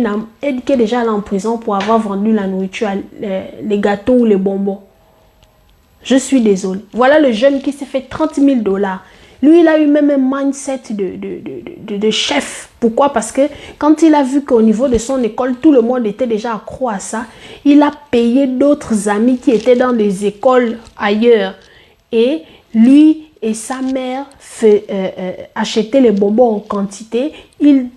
qui est déjà allé en prison pour avoir vendu la nourriture, les gâteaux ou les bonbons. Je suis désolée. Voilà le jeune qui s'est fait 30 000 $. Lui, il a eu même un mindset de chef. Pourquoi? Parce que quand il a vu qu'au niveau de son école, tout le monde était déjà accro à ça, il a payé d'autres amis qui étaient dans des écoles ailleurs. Et lui et sa mère achetaient les bonbons en quantité. Il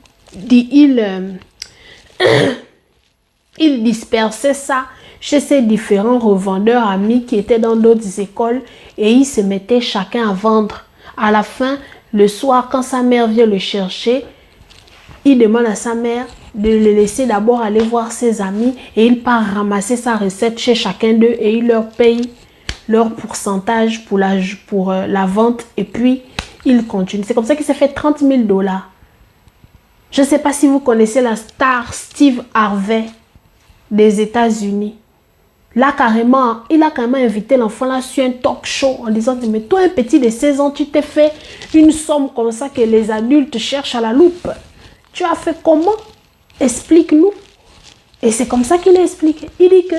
dispersait ça chez ses différents revendeurs amis qui étaient dans d'autres écoles et ils se mettaient chacun à vendre. À la fin, le soir, quand sa mère vient le chercher, il demande à sa mère de le laisser d'abord aller voir ses amis et il part ramasser sa recette chez chacun d'eux et il leur paye leur pourcentage pour la vente et puis il continue. C'est comme ça qu'il s'est fait 30 000 $. Je ne sais pas si vous connaissez la star Steve Harvey des États-Unis. Là, carrément, il a carrément invité l'enfant là sur un talk show en disant mais toi, un petit de 16 ans, tu t'es fait une somme comme ça que les adultes cherchent à la loupe. Tu as fait comment? Explique-nous. Et c'est comme ça qu'il a expliqué. Il dit que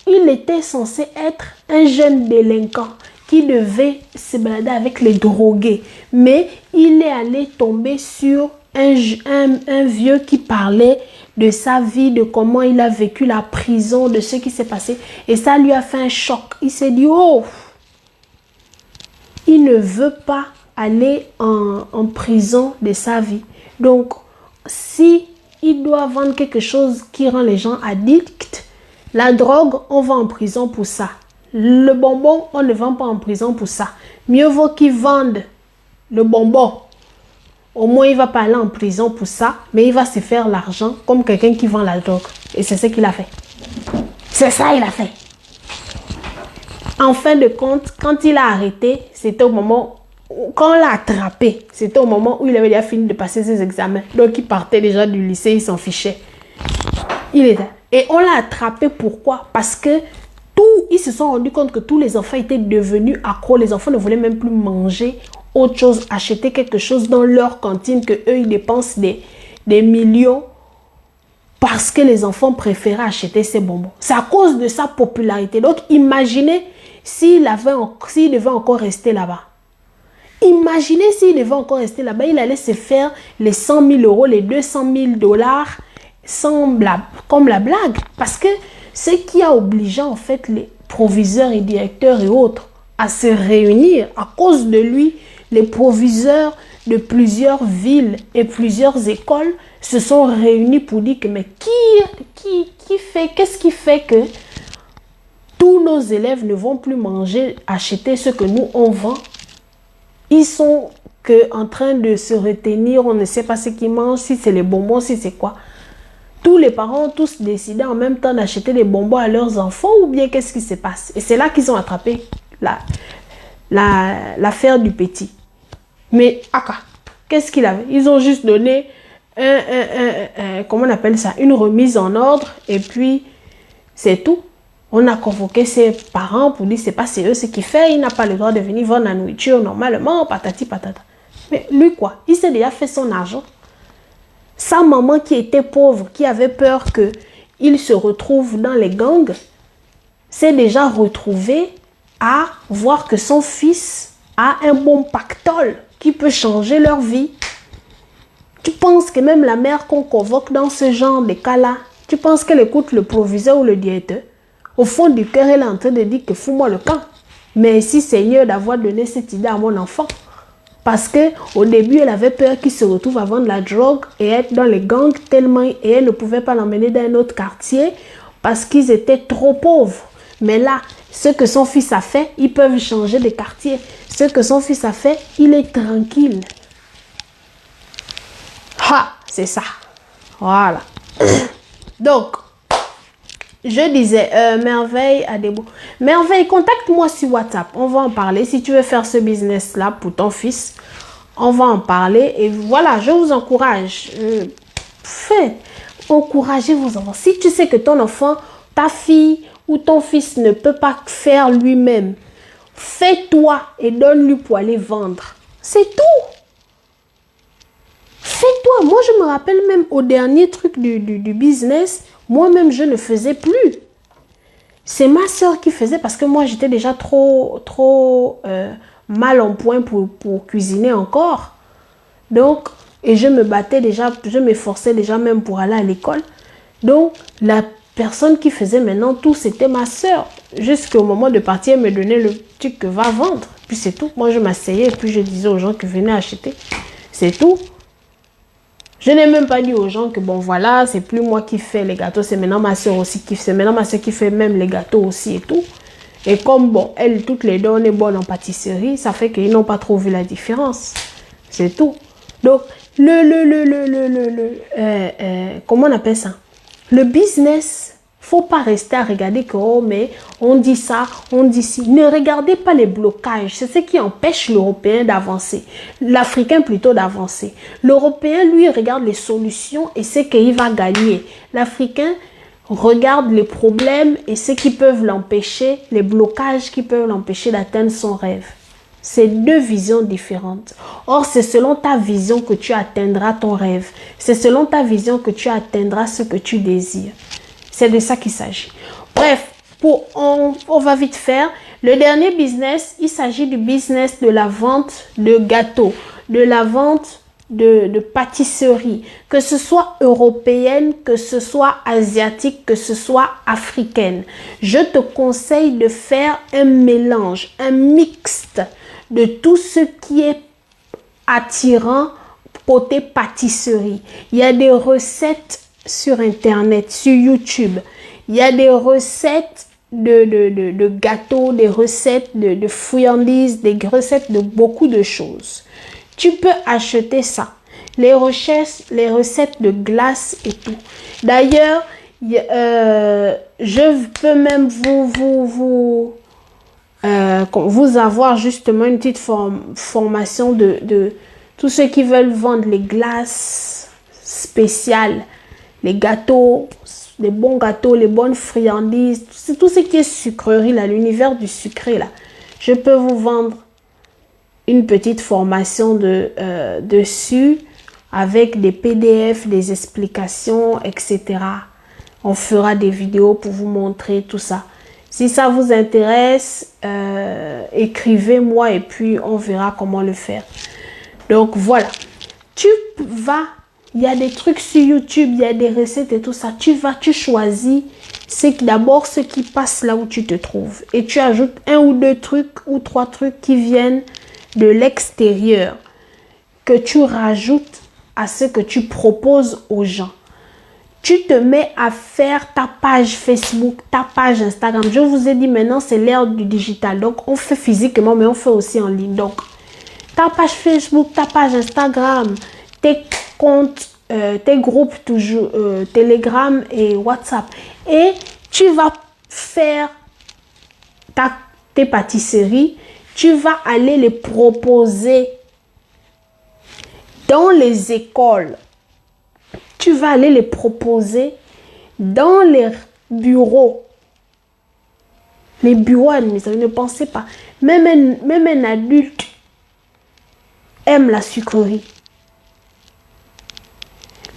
il était censé être un jeune délinquant qui devait se balader avec les drogués. Mais il est allé tomber sur un vieux qui parlait de sa vie, de comment il a vécu la prison, de ce qui s'est passé. Et ça lui a fait un choc. Il s'est dit, oh, il ne veut pas aller en prison de sa vie. Donc, si il doit vendre quelque chose qui rend les gens addicts, la drogue, on va en prison pour ça. Le bonbon, on ne vend pas en prison pour ça. Mieux vaut qu'ils vendent le bonbon. Au moins, il ne va pas aller en prison pour ça, mais il va se faire l'argent comme quelqu'un qui vend la drogue. Et c'est ce qu'il a fait. C'est ça qu'il a fait. En fin de compte, quand il a arrêté, c'était au moment, quand on l'a attrapé, c'était au moment où il avait déjà fini de passer ses examens. Donc, il partait déjà du lycée, il s'en fichait. Et on l'a attrapé, pourquoi? Parce que ils se sont rendus compte que tous les enfants étaient devenus accros. Les enfants ne voulaient même plus manger autre chose, acheter quelque chose dans leur cantine que eux ils dépensent des millions parce que les enfants préféraient acheter ces bonbons. C'est à cause de sa popularité. Donc imaginez s'il devait encore rester là-bas. Imaginez s'il devait encore rester là-bas, il allait se faire les 100 000 €, les 200 000 $, comme la blague. Parce que ce qui a obligé en fait les proviseurs et directeurs et autres à se réunir, à cause de lui, les proviseurs de plusieurs villes et plusieurs écoles se sont réunis pour dire que mais qu'est-ce qui fait que tous nos élèves ne vont plus acheter ce que nous on vend. Ils sont en train de se retenir, on ne sait pas ce qu'ils mangent, si c'est les bonbons, si c'est quoi. Tous les parents ont tous décidé en même temps d'acheter des bonbons à leurs enfants ou bien qu'est-ce qui se passe? Et c'est là qu'ils ont attrapé l'affaire du petit. Mais qu'est-ce qu'il avait? Ils ont juste donné comment on appelle ça? Une remise en ordre et puis c'est tout. On a convoqué ses parents pour dire c'est pas c'est eux ce qu'il fait, il n'a pas le droit de venir vendre la nourriture normalement, patati patata. Mais lui quoi, il s'est déjà fait son argent. Sa maman qui était pauvre, qui avait peur qu'il se retrouve dans les gangs, s'est déjà retrouvée à voir que son fils a un bon pactole qui peut changer leur vie. Tu penses que même la mère qu'on convoque dans ce genre de cas-là, tu penses qu'elle écoute le proviseur ou le directeur? Au fond du cœur, elle est en train de dire que fous-moi le camp. Merci Seigneur d'avoir donné cette idée à mon enfant. Parce qu'au début, elle avait peur qu'il se retrouve à vendre la drogue et être dans les gangs tellement... Et elle ne pouvait pas l'emmener dans un autre quartier parce qu'ils étaient trop pauvres. Mais là, ce que son fils a fait, ils peuvent changer de quartier. Ce que son fils a fait, il est tranquille. Ah, c'est ça. Voilà. Donc, je disais, Merveille a des mots. Merveille, contacte-moi sur WhatsApp. On va en parler. Si tu veux faire ce business-là pour ton fils, on va en parler. Et voilà, je vous encourage. Faites. Encouragez vos enfants. Si tu sais que ton enfant, ta fille ou ton fils ne peut pas faire lui-même, fais-toi et donne-lui pour aller vendre. C'est tout. Fais-toi. Moi, je me rappelle même au dernier truc du business, moi-même, je ne faisais plus. C'est ma soeur qui faisait parce que moi, j'étais déjà trop mal en point pour cuisiner encore. Donc, et je me battais déjà, je m'efforçais déjà même pour aller à l'école. Donc, la personne qui faisait maintenant tout, c'était ma soeur. Jusqu'au moment de partir, elle me donnait le truc que va vendre. Puis c'est tout. Moi, je m'asseyais et puis je disais aux gens que venaient acheter. C'est tout. Je n'ai même pas dit aux gens que bon voilà, c'est plus moi qui fais les gâteaux, c'est maintenant ma soeur aussi qui fait. C'est maintenant ma soeur qui fait même les gâteaux aussi et tout. Et comme bon, elles toutes les deux, on est bonnes en pâtisserie, ça fait qu'ils n'ont pas trop vu la différence. C'est tout. Donc, comment on appelle ça? Le business, faut pas rester à regarder que oh mais on dit ça, on dit ci. Ne regardez pas les blocages, c'est ce qui empêche l'Européen d'avancer, l'Africain plutôt d'avancer. L'Européen lui regarde les solutions et sait qu'il va gagner. L'Africain regarde les problèmes et ce qui peuvent l'empêcher, les blocages qui peuvent l'empêcher d'atteindre son rêve. C'est deux visions différentes. Or, c'est selon ta vision que tu atteindras ton rêve. C'est selon ta vision que tu atteindras ce que tu désires. C'est de ça qu'il s'agit. Bref, on va vite faire. Le dernier business, il s'agit du business de la vente de gâteaux, de la vente de pâtisserie, que ce soit européenne, que ce soit asiatique, que ce soit africaine. Je te conseille de faire un mélange, un mixte de tout ce qui est attirant côté pâtisserie. Il y a des recettes sur Internet, sur YouTube. Il y a des recettes de gâteaux, des recettes de friandises, des recettes de beaucoup de choses. Tu peux acheter ça. Les recettes de glace et tout. D'ailleurs, je peux même vous avoir justement une petite formation de tous ceux qui veulent vendre les glaces spéciales, les gâteaux, les bons gâteaux, les bonnes friandises, tout ce qui est sucrerie, là, l'univers du sucré, là. Je peux vous vendre une petite formation dessus avec des PDF, des explications, etc. On fera des vidéos pour vous montrer tout ça. Si ça vous intéresse, écrivez-moi et puis on verra comment le faire. Donc voilà, tu vas, il y a des trucs sur YouTube, il y a des recettes et tout ça. Tu choisis d'abord ce qui passe là où tu te trouves. Et tu ajoutes un ou deux trucs ou trois trucs qui viennent de l'extérieur que tu rajoutes à ce que tu proposes aux gens. Tu te mets à faire ta page Facebook, ta page Instagram. Je vous ai dit maintenant, c'est l'ère du digital. Donc, on fait physiquement, mais on fait aussi en ligne. Donc, ta page Facebook, ta page Instagram, tes comptes, tes groupes toujours, Telegram et WhatsApp. Et tu vas faire tes pâtisseries. Tu vas aller les proposer dans les écoles. Tu vas aller les proposer dans les bureaux. Les bureaux administratifs, ne pensez pas. Même un adulte aime la sucrerie.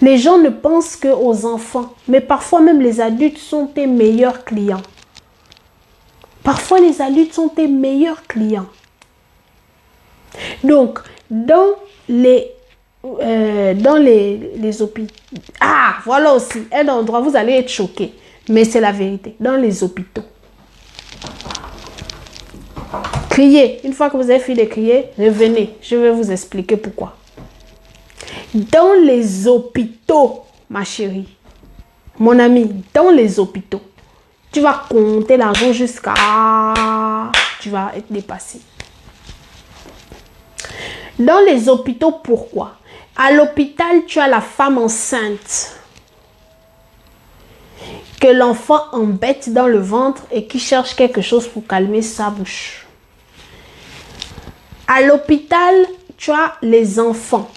Les gens ne pensent qu'aux enfants, mais parfois même les adultes sont tes meilleurs clients. Parfois les adultes sont tes meilleurs clients. Donc, dans les hôpitaux, voilà aussi un endroit, vous allez être choqués, mais c'est la vérité. Dans les hôpitaux, criez. Une fois que vous avez fini de crier, revenez. Je vais vous expliquer pourquoi. Dans les hôpitaux, ma chérie, mon ami, dans les hôpitaux, tu vas compter l'argent jusqu'à... Tu vas être dépassé. Dans les hôpitaux, pourquoi? À l'hôpital, tu as la femme enceinte que l'enfant embête dans le ventre et qui cherche quelque chose pour calmer sa bouche. À l'hôpital, tu as les enfants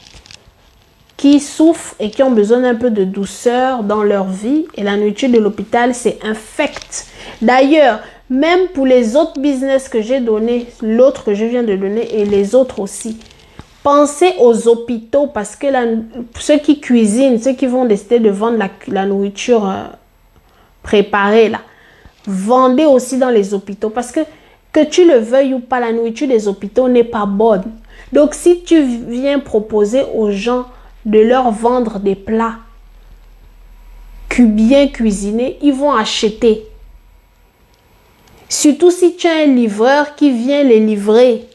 qui souffrent et qui ont besoin d'un peu de douceur dans leur vie. Et la nourriture de l'hôpital, c'est infect. D'ailleurs, même pour les autres business que j'ai donné, l'autre que je viens de donner et les autres aussi, pensez aux hôpitaux parce que ceux qui cuisinent, ceux qui vont décider de vendre la nourriture préparée, là, vendez aussi dans les hôpitaux parce que tu le veuilles ou pas, la nourriture des hôpitaux n'est pas bonne. Donc, si tu viens proposer aux gens de leur vendre des plats bien cuisinés, ils vont acheter. Surtout si tu as un livreur qui vient les livrer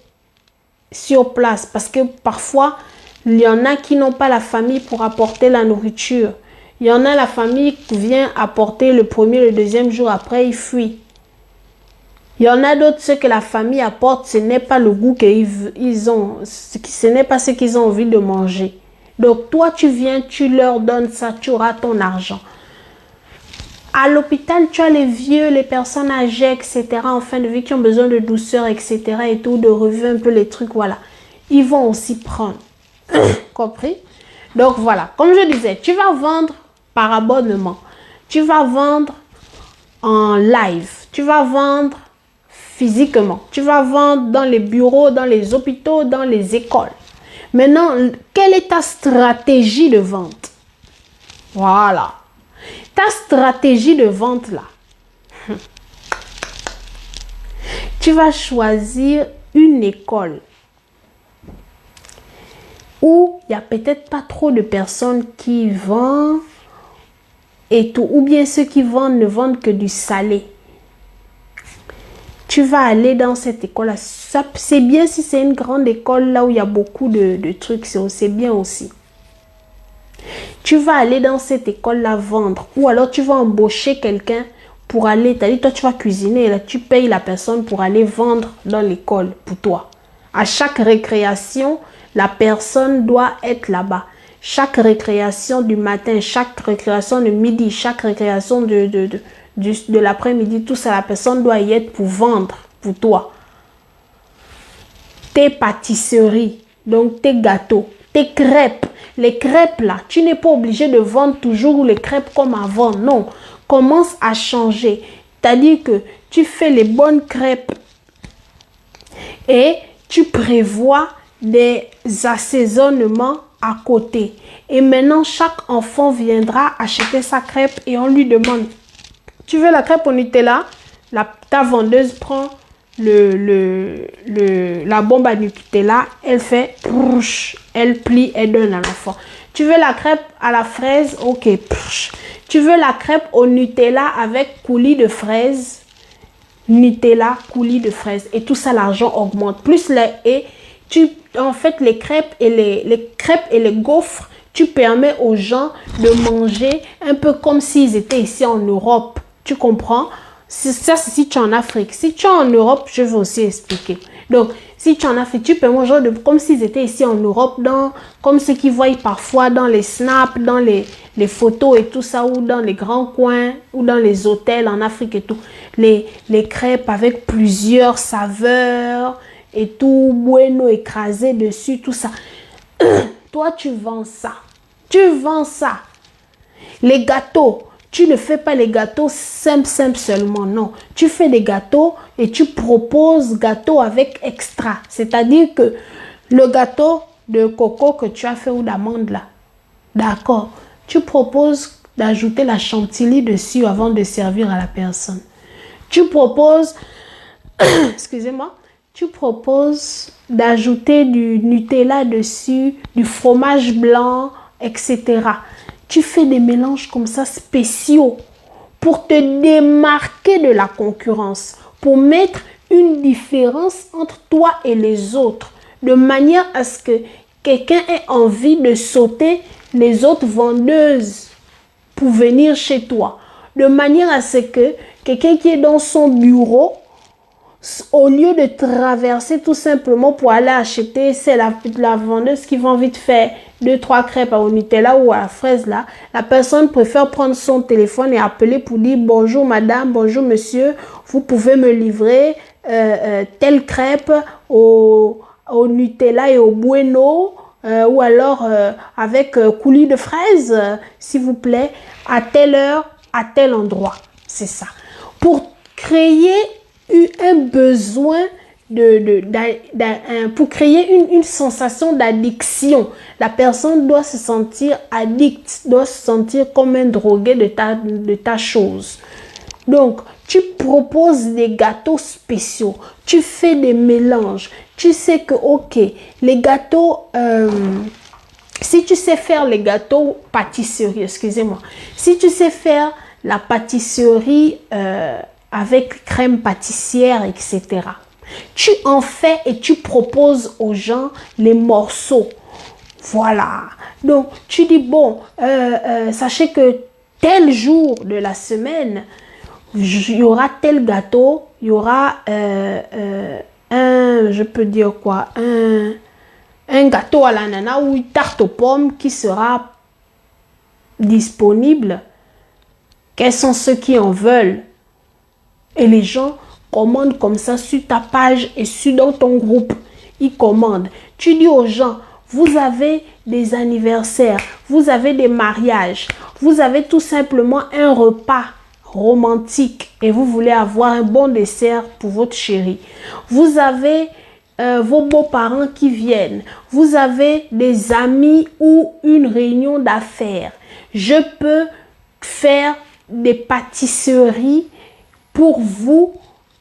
sur place. Parce que parfois, il y en a qui n'ont pas la famille pour apporter la nourriture. Il y en a la famille qui vient apporter le premier, le deuxième jour après, ils fuient. Il y en a d'autres, ce que la famille apporte, ce n'est pas le goût qu'ils ont. Ce n'est pas ce qu'ils ont envie de manger. Donc, toi, tu viens, tu leur donnes ça, tu auras ton argent. À l'hôpital, tu as les vieux, les personnes âgées, etc., en fin de vie, qui ont besoin de douceur, etc., et tout, de revue un peu les trucs, voilà. Ils vont aussi prendre. Compris? Donc, voilà. Comme je disais, tu vas vendre par abonnement. Tu vas vendre en live. Tu vas vendre physiquement. Tu vas vendre dans les bureaux, dans les hôpitaux, dans les écoles. Maintenant, quelle est ta stratégie de vente? Voilà. Ta stratégie de vente là. Tu vas choisir une école où il n'y a peut-être pas trop de personnes qui vendent et tout. Ou bien ceux qui vendent ne vendent que du salé. Tu vas aller dans cette école-là. C'est bien si c'est une grande école là où il y a beaucoup de trucs. C'est bien aussi. Tu vas aller dans cette école-là vendre. Ou alors tu vas embaucher quelqu'un pour aller. C'est-à-dire toi tu vas cuisiner. Et là, tu payes la personne pour aller vendre dans l'école pour toi. À chaque récréation, la personne doit être là-bas. Chaque récréation du matin, chaque récréation de midi, chaque récréation de l'après-midi, tout ça, la personne doit y être pour vendre pour toi. Tes pâtisseries, donc tes gâteaux, tes crêpes. Les crêpes là, tu n'es pas obligé de vendre toujours les crêpes comme avant. Non, commence à changer. C'est-à-dire que tu fais les bonnes crêpes et tu prévois des assaisonnements à côté. Et maintenant, chaque enfant viendra acheter sa crêpe et on lui demande: tu veux la crêpe au Nutella? Ta vendeuse prend la bombe à Nutella, elle fait, elle plie, elle donne à l'enfant. Tu veux la crêpe à la fraise? Ok. Tu veux la crêpe au Nutella avec coulis de fraises? Nutella, coulis de fraises. Et tout ça, l'argent augmente. Plus en fait, les crêpes et les gaufres, tu permets aux gens de manger un peu comme s'ils étaient ici en Europe. Tu comprends? Ça, c'est si tu es en Afrique. Si tu es en Europe, je vais aussi expliquer. Donc, si tu es en Afrique, tu permets aux gens comme s'ils étaient ici en Europe, comme ceux qui voient parfois dans les snaps, dans les photos et tout ça, ou dans les grands coins, ou dans les hôtels en Afrique et tout. Les crêpes avec plusieurs saveurs et tout, bueno écrasé dessus, tout ça. Toi, tu vends ça. Tu vends ça. Les gâteaux. Tu ne fais pas les gâteaux simples seulement, non. Tu fais des gâteaux et tu proposes gâteau avec extra. C'est-à-dire que le gâteau de coco que tu as fait ou d'amande là, d'accord, tu proposes d'ajouter la chantilly dessus avant de servir à la personne. Tu proposes, excusez-moi, tu proposes d'ajouter du Nutella dessus, du fromage blanc, etc. Tu fais des mélanges comme ça spéciaux pour te démarquer de la concurrence, pour mettre une différence entre toi et les autres, de manière à ce que quelqu'un ait envie de sauter les autres vendeuses pour venir chez toi, de manière à ce que quelqu'un qui est dans son bureau, au lieu de traverser tout simplement pour aller acheter, c'est la vendeuse qui va vite faire 2-3 crêpes au Nutella ou à la fraise là, la personne préfère prendre son téléphone et appeler pour dire bonjour madame, bonjour monsieur, vous pouvez me livrer telle crêpe au Nutella et au Bueno, ou alors avec coulis de fraises, s'il vous plaît, à telle heure, à tel endroit. C'est ça. Pour créer un besoin pour créer une sensation d'addiction. La personne doit se sentir addict, doit se sentir comme un drogué de ta chose. Donc, tu proposes des gâteaux spéciaux, tu fais des mélanges. Tu sais que, ok, les gâteaux, si tu sais faire les gâteaux pâtisserie, excusez-moi, si tu sais faire la pâtisserie avec crème pâtissière, etc., tu en fais et tu proposes aux gens les morceaux. Voilà. Donc, tu dis, bon, sachez que tel jour de la semaine, il y aura tel gâteau, il y aura je peux dire quoi, un gâteau à l'ananas ou une tarte aux pommes qui sera disponible. Quels sont ceux qui en veulent? Et les gens commandent comme ça sur ta page et dans ton groupe. Ils commandent. Tu dis aux gens, vous avez des anniversaires, vous avez des mariages, vous avez tout simplement un repas romantique et vous voulez avoir un bon dessert pour votre chérie. Vous avez vos beaux-parents qui viennent. Vous avez des amis ou une réunion d'affaires. Je peux faire des pâtisseries pour vous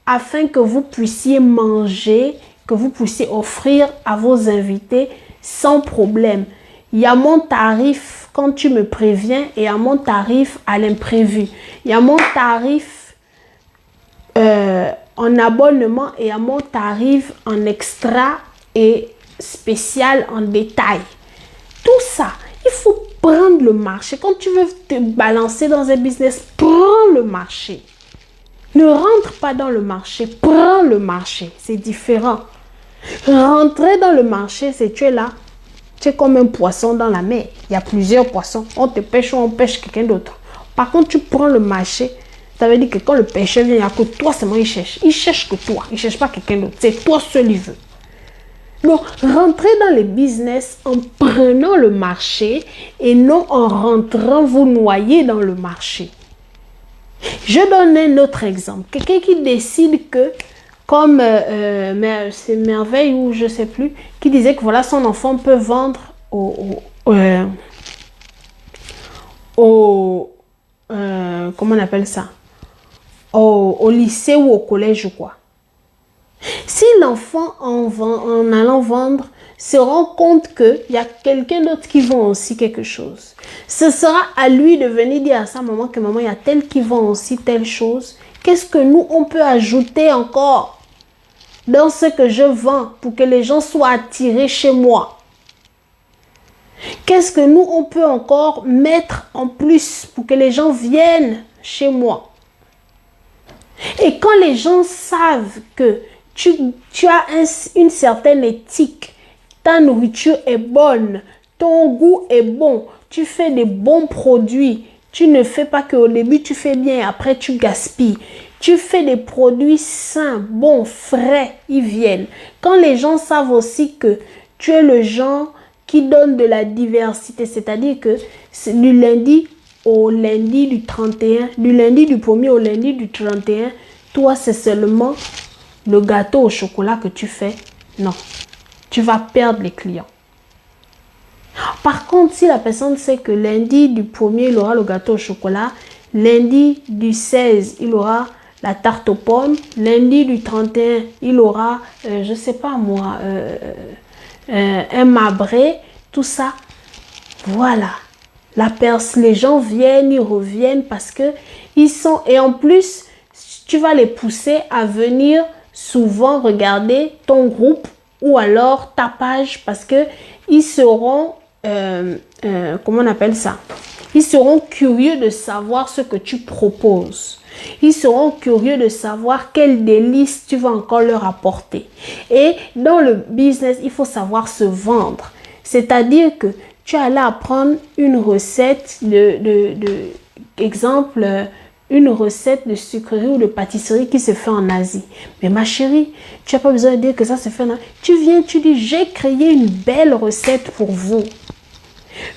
afin que vous puissiez manger, que vous puissiez offrir à vos invités sans problème. Il y a mon tarif quand tu me préviens et il y a mon tarif à l'imprévu. Il y a mon tarif en abonnement et à mon tarif en extra et spécial en détail. Tout ça, il faut prendre le marché. Quand tu veux te balancer dans un business, prends le marché. Ne rentre pas dans le marché, prends le marché. C'est différent. Rentrer dans le marché, c'est tu es là. Tu es comme un poisson dans la mer. Il y a plusieurs poissons. On te pêche ou on pêche quelqu'un d'autre. Par contre, tu prends le marché. Ça veut dire que quand le pêcheur vient, il n'y a que toi seulement il cherche. Il cherche que toi. Il ne cherche pas quelqu'un d'autre. C'est toi seul il veut. Donc, rentrez dans les business en prenant le marché et non en rentrant vous noyer dans le marché. Je donne un autre exemple. Quelqu'un qui décide que, comme c'est Merveille ou je ne sais plus, qui disait que voilà, son enfant peut vendre comment on appelle ça? Au lycée ou au collège ou quoi. Si l'enfant, en allant vendre, se rend compte qu'il y a quelqu'un d'autre qui vend aussi quelque chose, ce sera à lui de venir dire à sa maman que maman, il y a tel qui vend aussi telle chose. Qu'est-ce que nous, on peut ajouter encore dans ce que je vends pour que les gens soient attirés chez moi? Qu'est-ce que nous, on peut encore mettre en plus pour que les gens viennent chez moi? Et quand les gens savent que tu as une certaine éthique, ta nourriture est bonne, ton goût est bon, tu fais des bons produits, tu ne fais pas qu'au début tu fais bien et après tu gaspilles. Tu fais des produits sains, bons, frais, ils viennent. Quand les gens savent aussi que tu es le genre qui donne de la diversité, c'est-à-dire que du lundi au lundi du 31, du lundi du 1er au lundi du 31, toi, c'est seulement le gâteau au chocolat que tu fais. Non, tu vas perdre les clients. Par contre, si la personne sait que lundi du 1er, il aura le gâteau au chocolat, lundi du 16, il aura la tarte aux pommes, lundi du 31, il aura, je ne sais pas moi, un marbré, tout ça. Voilà. Les gens viennent, ils reviennent parce que ils sont... Et en plus, tu vas les pousser à venir souvent regarder ton groupe ou alors ta page parce que ils seront... comment on appelle ça? Ils seront curieux de savoir ce que tu proposes. Ils seront curieux de savoir quel délice tu vas encore leur apporter. Et dans le business, il faut savoir se vendre. C'est-à-dire que tu allais apprendre une recette exemple, une recette de sucrerie ou de pâtisserie qui se fait en Asie. Mais ma chérie, tu n'as pas besoin de dire que ça se fait en Asie. Tu viens, tu dis, j'ai créé une belle recette pour vous.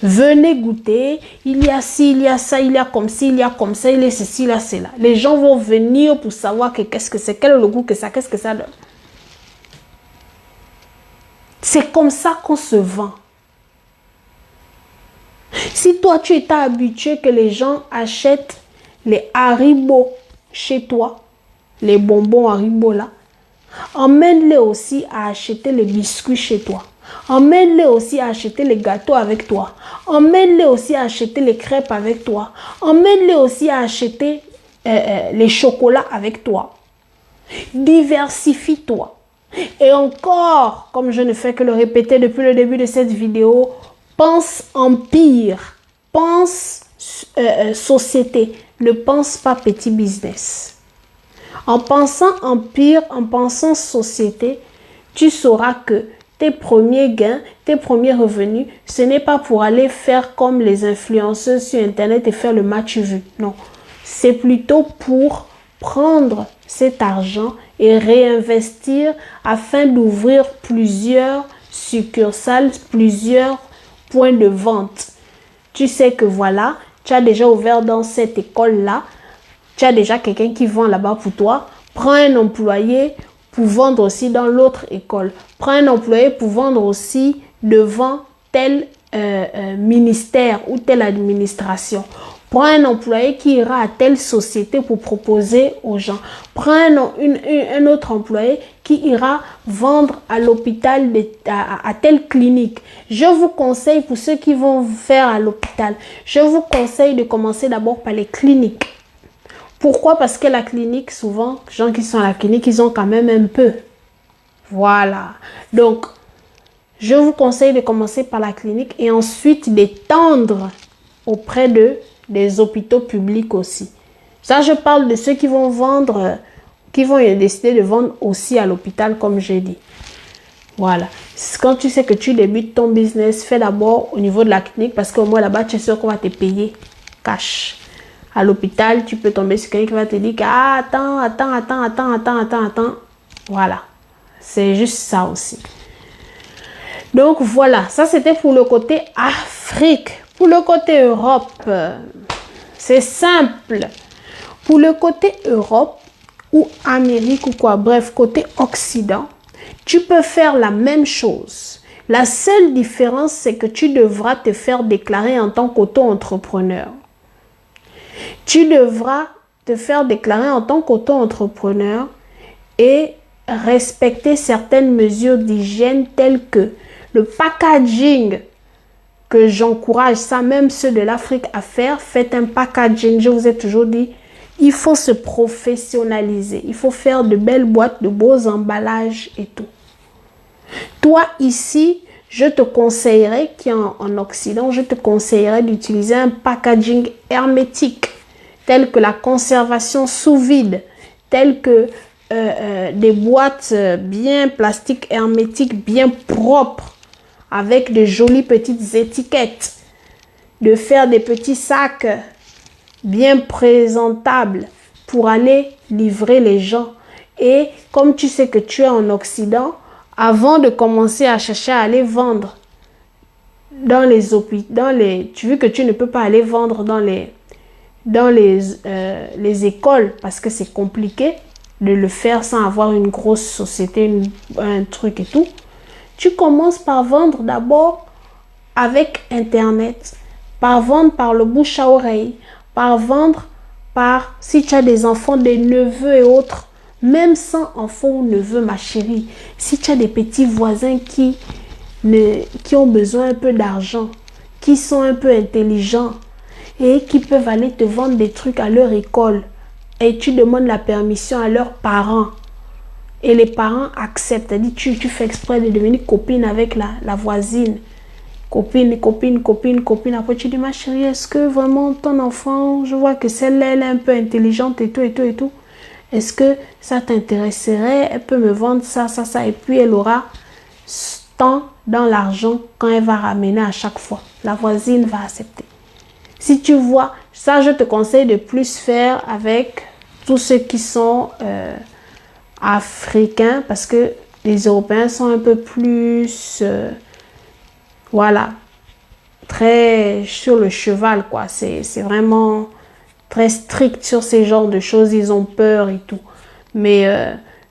Venez goûter, il y a ci, il y a ça, il y a comme ci, il y a comme ça, il y a ceci, il y a cela. Les gens vont venir pour savoir qu'est-ce que c'est, quel est le goût que ça, qu'est-ce que ça donne. C'est comme ça qu'on se vend. Si toi, tu étais habitué que les gens achètent les Haribo chez toi, les bonbons Haribo là, emmène-les aussi à acheter les biscuits chez toi. Emmène-les aussi à acheter les gâteaux avec toi. Emmène-les aussi à acheter les crêpes avec toi. Emmène-les aussi à acheter les chocolats avec toi. Diversifie-toi. Et encore, comme je ne fais que le répéter depuis le début de cette vidéo, pense empire, pense société, ne pense pas petit business. En pensant empire, en pensant société, tu sauras que tes premiers gains, tes premiers revenus, ce n'est pas pour aller faire comme les influenceurs sur Internet et faire le match vu. Non, c'est plutôt pour prendre cet argent et réinvestir afin d'ouvrir plusieurs succursales, plusieurs points de vente. Tu sais que voilà, tu as déjà ouvert dans cette école-là, tu as déjà quelqu'un qui vend là-bas pour toi. Prends un employé pour vendre aussi dans l'autre école. Prends un employé pour vendre aussi devant tel ministère ou telle administration. Prends un employé qui ira à telle société pour proposer aux gens. Prends un autre employé qui ira vendre à l'hôpital, à telle clinique. Je vous conseille, pour ceux qui vont faire à l'hôpital, je vous conseille de commencer d'abord par les cliniques. Pourquoi? Parce que la clinique, souvent, les gens qui sont à la clinique, ils ont quand même un peu. Voilà. Donc, je vous conseille de commencer par la clinique et ensuite d'étendre auprès des hôpitaux publics aussi. Ça, je parle de ceux qui vont vendre, qui vont décider de vendre aussi à l'hôpital, comme j'ai dit. Voilà. Quand tu sais que tu débutes ton business, fais d'abord au niveau de la clinique parce qu'au moins là-bas, tu es sûr qu'on va te payer cash. À l'hôpital, tu peux tomber sur quelqu'un qui va te dire que ah, attends. Voilà. C'est juste ça aussi. Donc voilà, ça c'était pour le côté Afrique. Pour le côté Europe, c'est simple. Pour le côté Europe ou Amérique ou quoi, bref, côté Occident, tu peux faire la même chose. La seule différence, c'est que tu devras te faire déclarer en tant qu'auto-entrepreneur. Tu devras te faire déclarer en tant qu'auto-entrepreneur et respecter certaines mesures d'hygiène telles que le packaging, que j'encourage ça, même ceux de l'Afrique à faire. Faites un packaging, je vous ai toujours dit, il faut se professionnaliser. Il faut faire de belles boîtes, de beaux emballages et tout. Toi ici, je te conseillerais qu'en Occident, je te conseillerais d'utiliser un packaging hermétique, tel que la conservation sous vide, tel que des boîtes bien plastiques hermétiques, bien propres, avec de jolies petites étiquettes, de faire des petits sacs bien présentables pour aller livrer les gens. Et comme tu sais que tu es en Occident, avant de commencer à chercher à aller vendre dans les hôpitaux, tu vois que tu ne peux pas aller vendre dans les dans les écoles, parce que c'est compliqué de le faire sans avoir une grosse société, un truc et tout. Tu commences par vendre d'abord avec Internet, par vendre par le bouche à oreille, par vendre par, si tu as des enfants, des neveux et autres, même sans enfants ou neveux, ma chérie, si tu as des petits voisins qui ont besoin un peu d'argent, qui sont un peu intelligents et qui peuvent aller te vendre des trucs à leur école et tu demandes la permission à leurs parents et les parents acceptent, c'est-à-dire tu fais exprès de devenir copine avec la voisine, copine, après tu dis ma chérie, est-ce que vraiment ton enfant, je vois que celle-là elle est un peu intelligente et tout, est-ce que ça t'intéresserait, elle peut me vendre ça, et puis elle aura tant dans l'argent quand elle va ramener à chaque fois. La voisine va accepter. Si tu vois, ça je te conseille de plus faire avec tous ceux qui sont africains, parce que les Européens sont un peu plus, voilà, très sur le cheval, quoi. C'est vraiment très strict sur ces genres de choses, ils ont peur et tout. Mais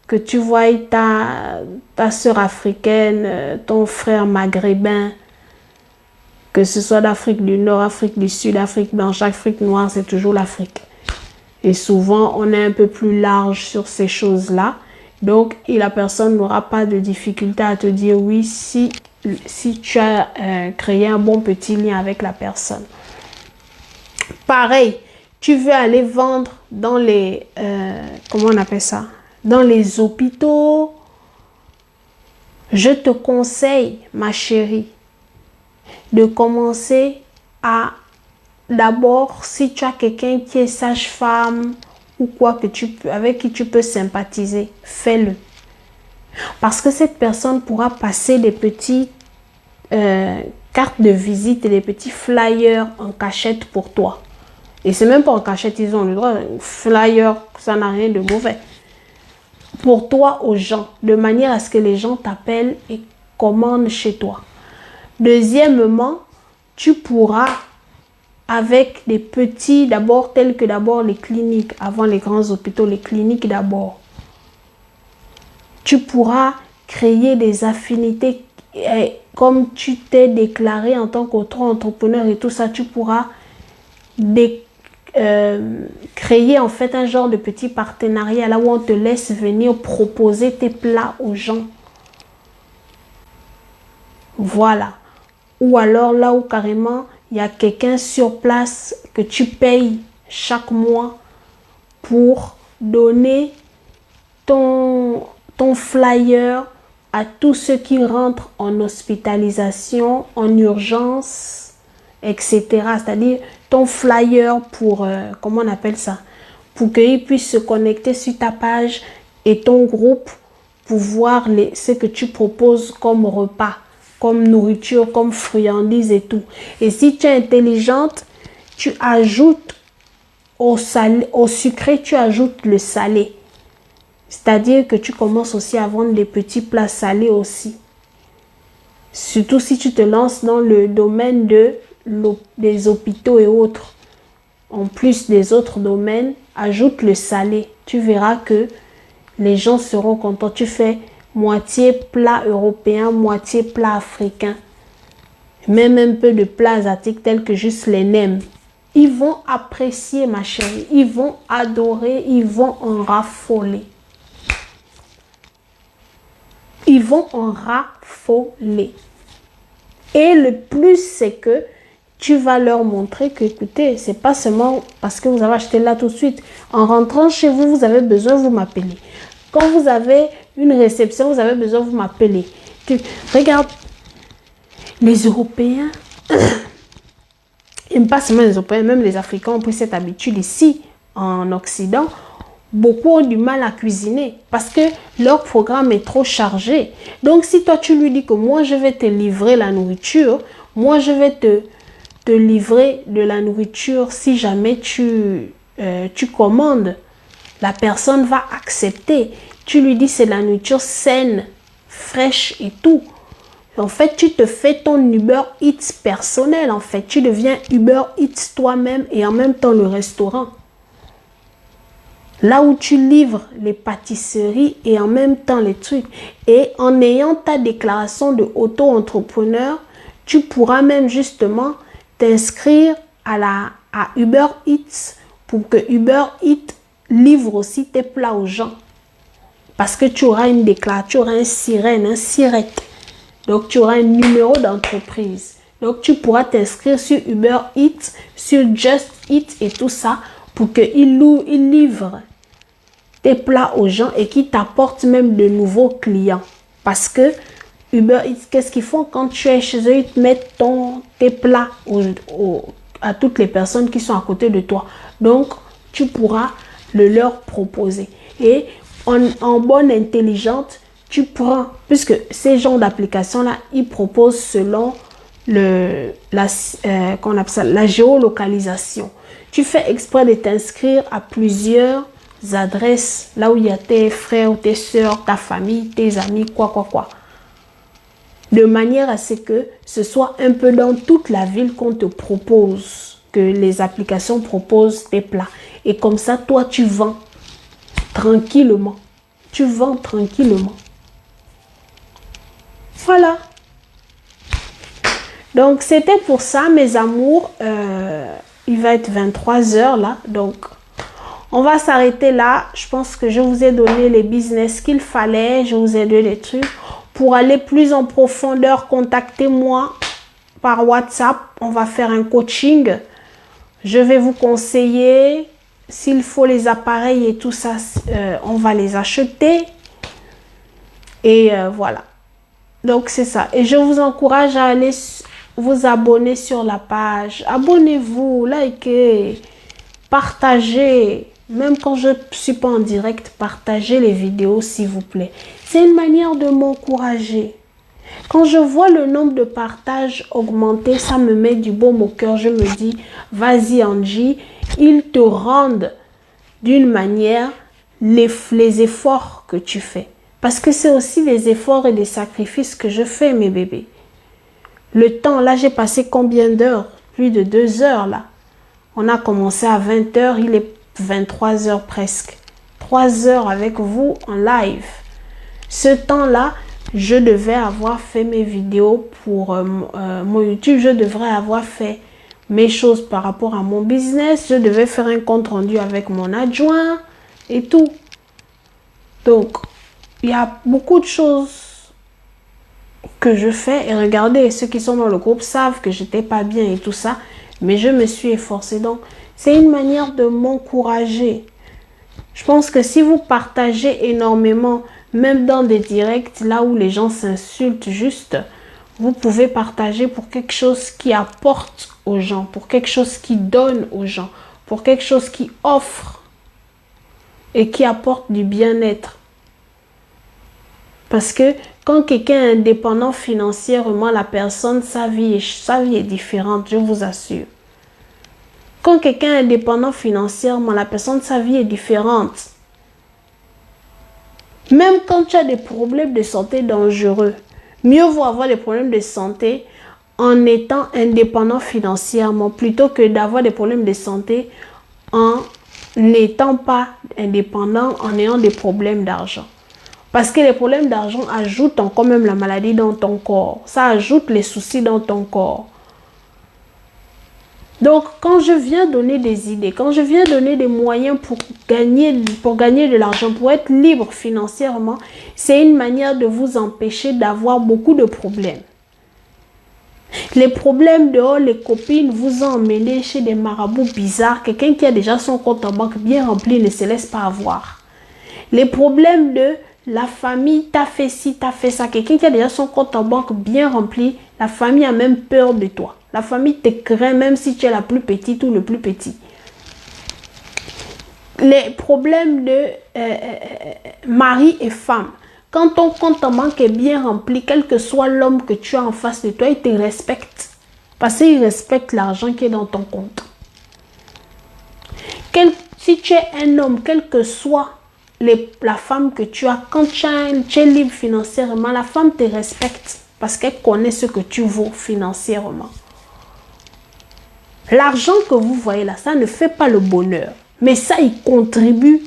que tu vois ta soeur africaine, ton frère maghrébin, que ce soit d'Afrique du Nord, Afrique du Sud, Afrique blanche, Afrique noire, c'est toujours l'Afrique. Et souvent, on est un peu plus large sur ces choses-là. Donc, la personne n'aura pas de difficulté à te dire oui si tu as créé un bon petit lien avec la personne. Pareil, tu veux aller vendre dans les, comment on appelle ça? Dans les hôpitaux. Je te conseille, ma chérie, de commencer à, d'abord, si tu as quelqu'un qui est sage-femme ou quoi avec qui tu peux sympathiser, fais-le. Parce que cette personne pourra passer des petites cartes de visite et des petits flyers en cachette pour toi. Et c'est même pas en cachette, ils ont le droit. Flyer, ça n'a rien de mauvais. Pour toi, aux gens, de manière à ce que les gens t'appellent et commandent chez toi. Deuxièmement, tu pourras, avec des petits, d'abord, tels que d'abord les cliniques, avant les grands hôpitaux, les cliniques d'abord. Tu pourras créer des affinités, comme tu t'es déclaré en tant qu'auto-entrepreneur et tout ça, tu pourras créer en fait un genre de petit partenariat là où on te laisse venir proposer tes plats aux gens. Voilà. Ou alors là où carrément il y a quelqu'un sur place que tu payes chaque mois pour donner ton flyer à tous ceux qui rentrent en hospitalisation, en urgence, etc. C'est-à-dire ton flyer pour, comment on appelle ça? Pour qu'ils puissent se connecter sur ta page et ton groupe pour voir ce que tu proposes comme repas, comme nourriture, comme friandises et tout. Et si tu es intelligente, tu ajoutes au sucré, tu ajoutes le salé. C'est-à-dire que tu commences aussi à vendre des petits plats salés aussi. Surtout si tu te lances dans le domaine des hôpitaux et autres. En plus des autres domaines, ajoute le salé. Tu verras que les gens seront contents. Tu fais moitié plat européen, moitié plat africain. Même un peu de plats asiatiques tels que juste les nems. Ils vont apprécier, ma chérie. Ils vont adorer, ils vont en raffoler. Ils vont en raffoler. Et le plus, c'est que tu vas leur montrer que, écoutez, c'est pas seulement parce que vous avez acheté là tout de suite. En rentrant chez vous, vous avez besoin, vous m'appelez. Quand vous avez une réception, vous avez besoin, vous m'appelez. Regarde, les Européens, et pas seulement les Européens, même les Africains ont pris cette habitude ici, en Occident. Beaucoup ont du mal à cuisiner parce que leur programme est trop chargé. Donc, si toi, tu lui dis que moi, je vais te livrer la nourriture, moi, je vais te livrer de la nourriture si jamais tu commandes, la personne va accepter. Tu lui dis c'est de la nourriture saine, fraîche et tout. En fait, tu te fais ton Uber Eats personnel. En fait, tu deviens Uber Eats toi-même et en même temps le restaurant. Là où tu livres les pâtisseries et en même temps les trucs. Et en ayant ta déclaration de auto-entrepreneur, tu pourras même justement t'inscrire à Uber Eats pour que Uber Eats livre aussi tes plats aux gens. Parce que tu auras une déclaration, tu auras un sirène, un sirette. Donc, tu auras un numéro d'entreprise. Donc, tu pourras t'inscrire sur Uber Eats, sur Just Eat et tout ça pour qu'il livre tes plats aux gens et qui t'apportent même de nouveaux clients. Parce que Uber Eats, qu'est-ce qu'ils font quand tu es chez eux? Ils te mettent tes plats à toutes les personnes qui sont à côté de toi. Donc, tu pourras le leur proposer. Et en bonne intelligente, tu prends, puisque ces genres d'applications-là, ils proposent selon qu'on appelle ça, la géolocalisation. Tu fais exprès de t'inscrire à plusieurs adresses, là où il y a tes frères ou tes soeurs, ta famille, tes amis, quoi. De manière à ce que ce soit un peu dans toute la ville qu'on te propose, que les applications proposent tes plats. Et comme ça, toi, tu vends tranquillement. Tu vends tranquillement. Voilà. Donc, c'était pour ça, mes amours. Il va être 23 h là. Donc, on va s'arrêter là. Je pense que je vous ai donné les business qu'il fallait. Je vous ai donné les trucs. Pour aller plus en profondeur, contactez-moi par WhatsApp. On va faire un coaching. Je vais vous conseiller. S'il faut les appareils et tout ça, on va les acheter. Et voilà. Donc, c'est ça. Et je vous encourage à aller vous abonner sur la page. Abonnez-vous, likez, partagez. Même quand je ne suis pas en direct, partagez les vidéos, s'il vous plaît. C'est une manière de m'encourager. Quand je vois le nombre de partages augmenter, ça me met du baume au cœur. Je me dis, vas-y Angie, ils te rendent d'une manière les efforts que tu fais. Parce que c'est aussi des efforts et des sacrifices que je fais, mes bébés. Le temps, là, j'ai passé combien d'heures? Plus de 2 heures, là. On a commencé à 20 h, il est 23 h presque. 3 heures avec vous en live. Ce temps-là, je devais avoir fait mes vidéos pour mon YouTube. Je devrais avoir fait mes choses par rapport à mon business. Je devais faire un compte rendu avec mon adjoint et tout. Donc, il y a beaucoup de choses que je fais. Et regardez, ceux qui sont dans le groupe savent que j'étais pas bien et tout ça. Mais je me suis efforcée. Donc, c'est une manière de m'encourager. Je pense que si vous partagez énormément, même dans des directs, là où les gens s'insultent juste, vous pouvez partager pour quelque chose qui apporte aux gens, pour quelque chose qui donne aux gens, pour quelque chose qui offre et qui apporte du bien-être. Parce que quand quelqu'un est indépendant financièrement, la personne, sa vie est différente, je vous assure. Quand quelqu'un est indépendant financièrement, la personne, sa vie est différente. Même quand tu as des problèmes de santé dangereux, mieux vaut avoir des problèmes de santé en étant indépendant financièrement plutôt que d'avoir des problèmes de santé en n'étant pas indépendant, en ayant des problèmes d'argent. Parce que les problèmes d'argent ajoutent encore même la maladie dans ton corps. Ça ajoute les soucis dans ton corps. Donc, quand je viens donner des idées, quand je viens donner des moyens pour gagner de l'argent, pour être libre financièrement, c'est une manière de vous empêcher d'avoir beaucoup de problèmes. Les problèmes dehors, les copines vous ont emmené chez des marabouts bizarres. Quelqu'un qui a déjà son compte en banque bien rempli ne se laisse pas avoir. Les problèmes de la famille, t'as fait ci, t'as fait ça. Quelqu'un qui a déjà son compte en banque bien rempli, la famille a même peur de toi. La famille te craint même si tu es la plus petite ou le plus petit. Les problèmes de mari et femme. Quand ton compte en banque est bien rempli, quel que soit l'homme que tu as en face de toi, il te respecte. Parce qu'il respecte l'argent qui est dans ton compte. Si tu es un homme, quel que soit la femme que tu as, quand tu es libre financièrement, la femme te respecte. parce qu'elle connaît ce que tu vaux financièrement. L'argent que vous voyez là, ça ne fait pas le bonheur. Mais ça, il contribue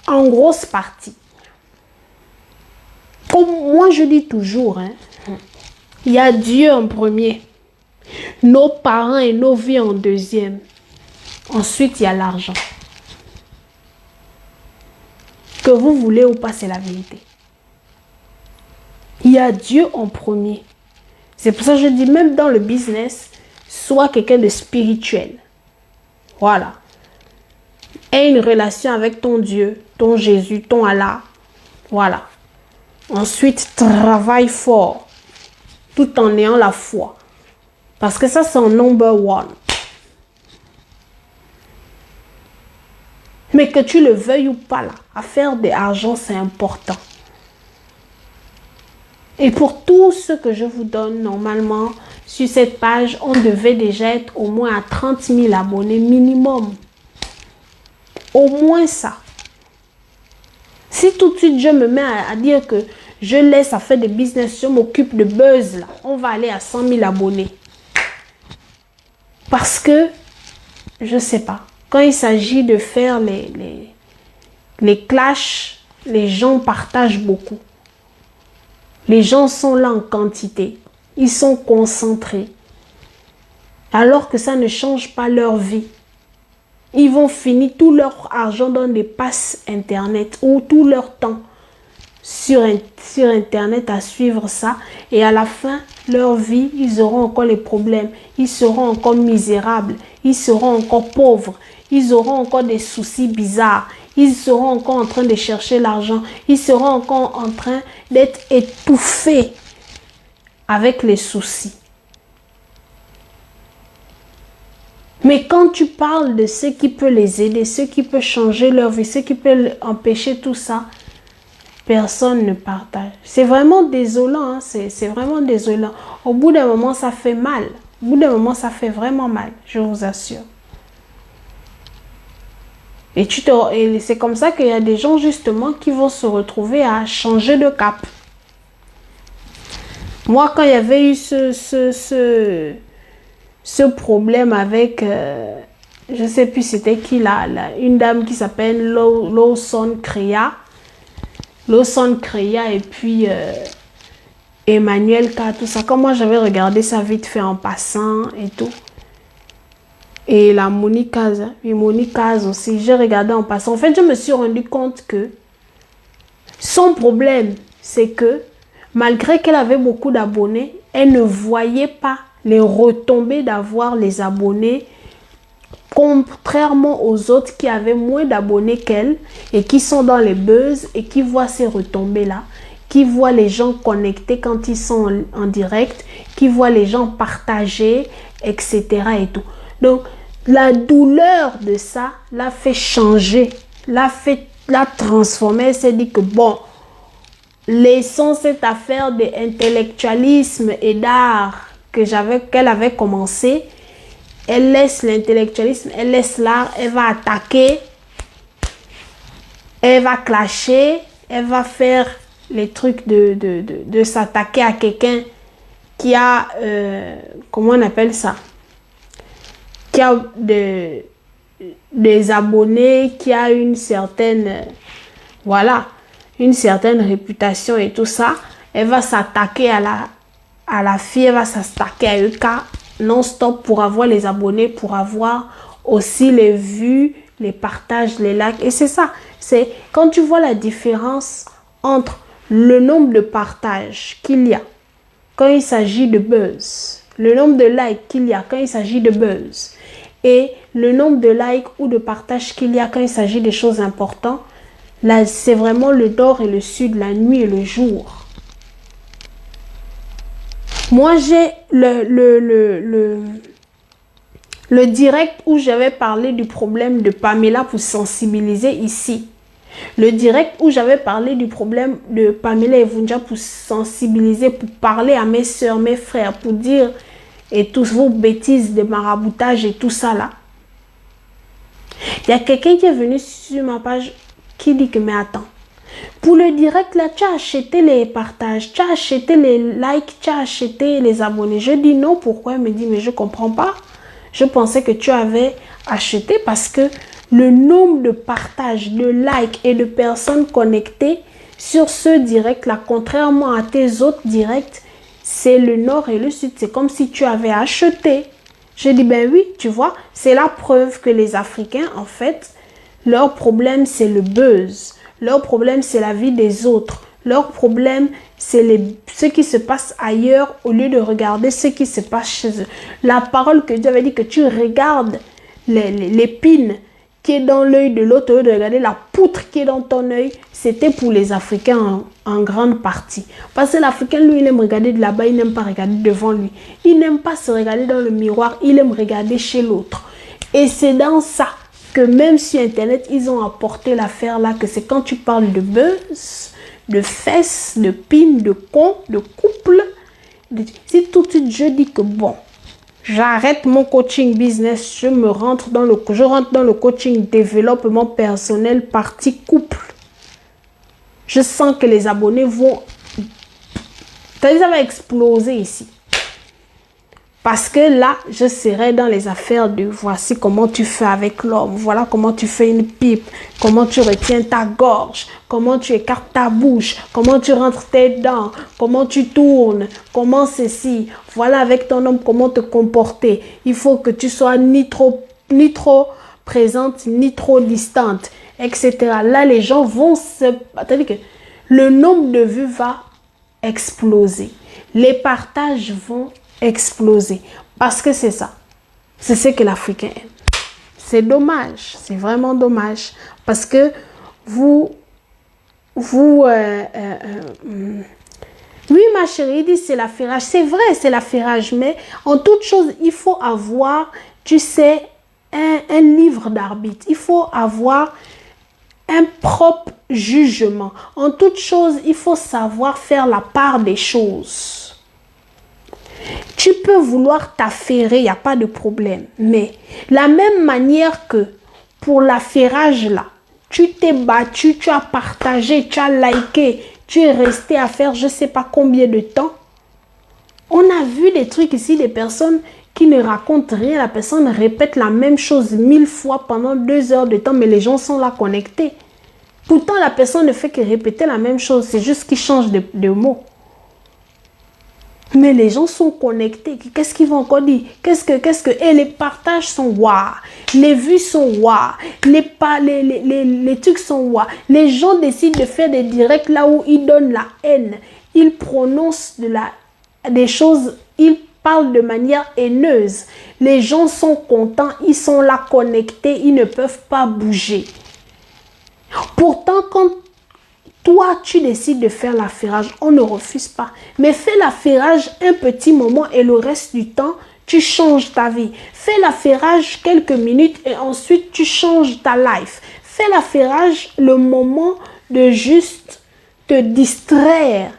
en grosse partie. Comme moi, je dis toujours, hein, il y a Dieu en premier, nos parents et nos vies en deuxième. Ensuite, il y a l'argent. Que vous voulez ou pas, c'est la vérité. Il y a Dieu en premier. C'est pour ça que je dis, même dans le business, sois quelqu'un de spirituel. Voilà. Aie une relation avec ton Dieu, ton Jésus, ton Allah. Voilà. Ensuite, travaille fort, tout en ayant la foi. Parce que ça, c'est un number one. Mais que tu le veuilles ou pas, là, à faire de l'argent, c'est important. Et pour tout ce que je vous donne, normalement, sur cette page, on devait déjà être au moins à 30 000 abonnés minimum. Au moins ça. Si tout de suite, je me mets à dire que je laisse à faire des business, je m'occupe de buzz, là, on va aller à 100 000 abonnés. Parce que, je ne sais pas, quand il s'agit de faire les clashs, les gens partagent beaucoup. Les gens sont là en quantité. Ils sont concentrés. Alors que ça ne change pas leur vie. Ils vont finir tout leur argent dans des passes Internet ou tout leur temps sur Internet à suivre ça. Et à la fin, leur vie, ils auront encore les problèmes. Ils seront encore misérables. Ils seront encore pauvres. Ils auront encore des soucis bizarres. Ils seront encore en train de chercher l'argent. Ils seront encore en train d'être étouffés avec les soucis. Mais quand tu parles de ce qui peut les aider, ce qui peut changer leur vie, ce qui peut empêcher tout ça, personne ne partage. C'est vraiment désolant, hein? C'est vraiment désolant. Au bout d'un moment, ça fait mal. Au bout d'un moment, ça fait vraiment mal, je vous assure. Et c'est comme ça qu'il y a des gens justement qui vont se retrouver à changer de cap. Moi, quand il y avait eu ce problème avec, je ne sais plus c'était qui là, une dame qui s'appelle Lawson Crea. Lawson Crea et puis Emmanuel K, tout ça. Quand moi j'avais regardé ça vite fait en passant et tout. Et la Monique Kaz, et Monique Kaz aussi, j'ai regardé en passant. En fait, je me suis rendu compte que son problème, c'est que malgré qu'elle avait beaucoup d'abonnés, elle ne voyait pas les retombées d'avoir les abonnés, contrairement aux autres qui avaient moins d'abonnés qu'elle et qui sont dans les buzz et qui voient ces retombées-là, qui voient les gens connectés quand ils sont en direct, qui voient les gens partager, etc. et tout. Donc, la douleur de ça l'a fait changer, l'a transformer. Elle s'est dit que bon, laissons cette affaire d'intellectualisme et d'art qu'elle avait commencé. Elle laisse l'intellectualisme, elle laisse l'art, elle va attaquer, elle va clasher, elle va faire les trucs de s'attaquer à quelqu'un qui a, comment on appelle ça, qui a des abonnés, qui a une certaine, voilà, une certaine réputation et tout ça. Elle va s'attaquer à la fille, elle va s'attaquer à EK non-stop pour avoir les abonnés, pour avoir aussi les vues, les partages, les likes. Et c'est ça, c'est quand tu vois la différence entre le nombre de partages qu'il y a quand il s'agit de buzz, le nombre de likes qu'il y a quand il s'agit de buzz, et le nombre de likes ou de partages qu'il y a quand il s'agit des choses importantes, là, c'est vraiment le nord et le sud, la nuit et le jour. Moi, j'ai le direct où j'avais parlé du problème de Pamela pour sensibiliser ici. Le direct où j'avais parlé du problème de Pamela Evunja pour sensibiliser, pour parler à mes soeurs, mes frères, pour dire et toutes vos bêtises de maraboutage et tout ça là. Il y a quelqu'un qui est venu sur ma page qui dit que mais attends, Pour le direct, là, tu as acheté les partages, tu as acheté les likes, tu as acheté les abonnés. Je dis non, pourquoi? Elle me dit, mais je ne comprends pas. Je pensais que tu avais acheté parce que le nombre de partages, de likes et de personnes connectées sur ce direct-là, contrairement à tes autres directs, c'est le nord et le sud. C'est comme si tu avais acheté. Je dis, ben oui, tu vois, c'est la preuve que les Africains, en fait, leur problème, c'est le buzz. Leur problème, c'est la vie des autres. Leur problème, c'est ce qui se passe ailleurs au lieu de regarder ce qui se passe chez eux. La parole que Dieu avait dit que tu regardes l'épine qui est dans l'œil de l'autre, au lieu de regarder la poutre qui est dans ton œil, c'était pour les Africains en grande partie. Parce que l'Africain, lui, il aime regarder de là-bas, il n'aime pas regarder devant lui. Il n'aime pas se regarder dans le miroir, il aime regarder chez l'autre. Et c'est dans ça que même sur Internet, ils ont apporté l'affaire là, que c'est quand tu parles de buzz, de fesses, de pines, de cons, de couple. Si tout de suite je dis que bon, j'arrête mon coaching business, je rentre dans le coaching développement personnel partie couple. Je sens que les abonnés vont... Ça va exploser ici. Parce que là, je serai dans les affaires de voici comment tu fais avec l'homme, voilà comment tu fais une pipe, comment tu retiens ta gorge, comment tu écartes ta bouche, comment tu rentres tes dents, comment tu tournes, comment ceci, voilà avec ton homme comment te comporter. Il faut que tu sois ni trop présente, ni trop distante, etc. Là, les gens vont se... C'est-à-dire que le nombre de vues va exploser. Les partages vont exploser. Parce que c'est ça. C'est ce que l'Africain aime. C'est dommage. C'est vraiment dommage. Parce que oui, ma chérie, dit c'est l'affairage. C'est vrai, c'est l'affairage. Mais en toute chose, il faut avoir, tu sais, un livre d'arbitre. Il faut avoir un propre jugement. En toute chose, il faut savoir faire la part des choses. Tu peux vouloir t'affairer, il n'y a pas de problème. Mais la même manière que pour l'affairage là, tu t'es battu, tu as partagé, tu as liké, tu es resté à faire je ne sais pas combien de temps. On a vu des trucs ici, des personnes qui ne racontent rien. La personne répète la même chose 1000 fois pendant 2 heures de temps, mais les gens sont là connectés. Pourtant, la personne ne fait que répéter la même chose. C'est juste qu'il change de mots. Mais les gens sont connectés. Qu'est-ce qu'ils vont encore dire? Et les partages sont waouh. Les vues sont waouh. Les trucs sont waouh. Les gens décident de faire des directs là où ils donnent la haine. Ils prononcent des choses. Ils parlent de manière haineuse. Les gens sont contents. Ils sont là connectés. Ils ne peuvent pas bouger. Pourtant, quand toi, tu décides de faire l'affairage, on ne refuse pas. Mais fais l'affairage un petit moment et le reste du temps, tu changes ta vie. Fais l'affairage quelques minutes et ensuite, tu changes ta life. Fais l'affairage le moment de juste te distraire.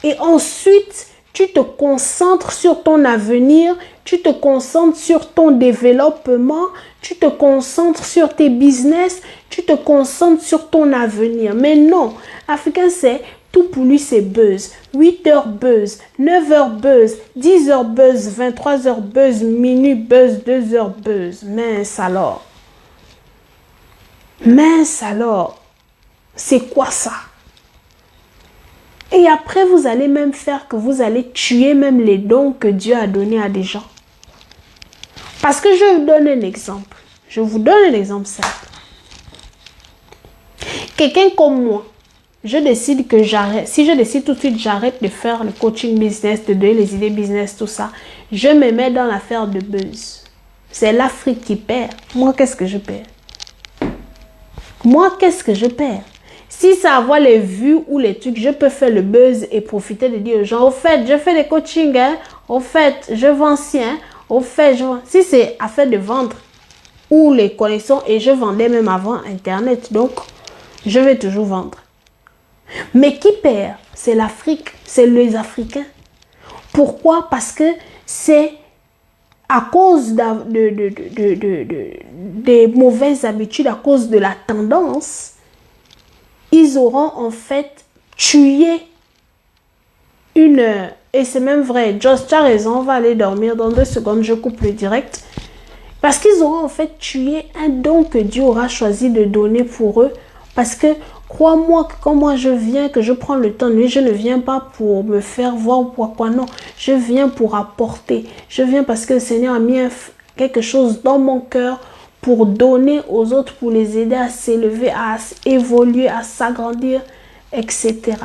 Et ensuite, tu te concentres sur ton avenir, tu te concentres sur ton développement, tu te concentres sur tes business, tu te concentres sur ton avenir. Mais non, l'Africain, c'est tout pour lui, c'est buzz. 8 heures buzz, 9 heures buzz, 10 heures buzz, 23 heures buzz, minuit buzz, 2 heures buzz. Mince alors. Mince alors. C'est quoi ça? Et après, vous allez même faire que vous allez tuer même les dons que Dieu a donnés à des gens. Parce que je vous donne un exemple. Je vous donne un exemple simple. Quelqu'un comme moi, je décide que j'arrête. Si je décide tout de suite, j'arrête de faire le coaching business, de donner les idées business, tout ça. Je me mets dans l'affaire de buzz. C'est l'Afrique qui perd. Moi, qu'est-ce que je perds? Moi, qu'est-ce que je perds? Si ça voit les vues ou les trucs, je peux faire le buzz et profiter de dire aux gens, au fait, je fais des coachings, hein? Au fait, je vends ci, hein? Au fait, je vends... Si c'est affaire de vendre ou les connexions, et je vendais même avant Internet, donc je vais toujours vendre. Mais qui perd? C'est l'Afrique, c'est les Africains. Pourquoi? Parce que c'est à cause des mauvaises habitudes, à cause de la tendance. ils auront en fait tué une... Et c'est même vrai, Joss, tu as raison, on va aller dormir dans 2 secondes, je coupe le direct. Parce qu'ils auront en fait tué un don que Dieu aura choisi de donner pour eux. Parce que crois-moi que quand moi je viens, que je prends le temps de lui, je ne viens pas pour me faire voir ou quoi, non. Je viens pour apporter. Je viens parce que le Seigneur a mis quelque chose dans mon cœur pour donner aux autres, pour les aider à s'élever, à évoluer, à s'agrandir, etc.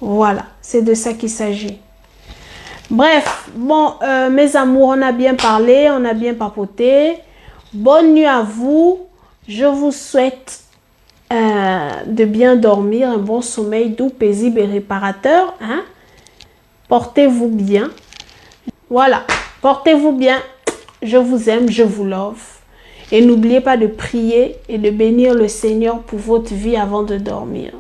Voilà, c'est de ça qu'il s'agit. Bref, bon, mes amours, on a bien parlé, on a bien papoté. Bonne nuit à vous. Je vous souhaite de bien dormir, un bon sommeil doux, paisible et réparateur. Hein? Portez-vous bien. Voilà, portez-vous bien. Je vous aime, je vous love. Et n'oubliez pas de prier et de bénir le Seigneur pour votre vie avant de dormir.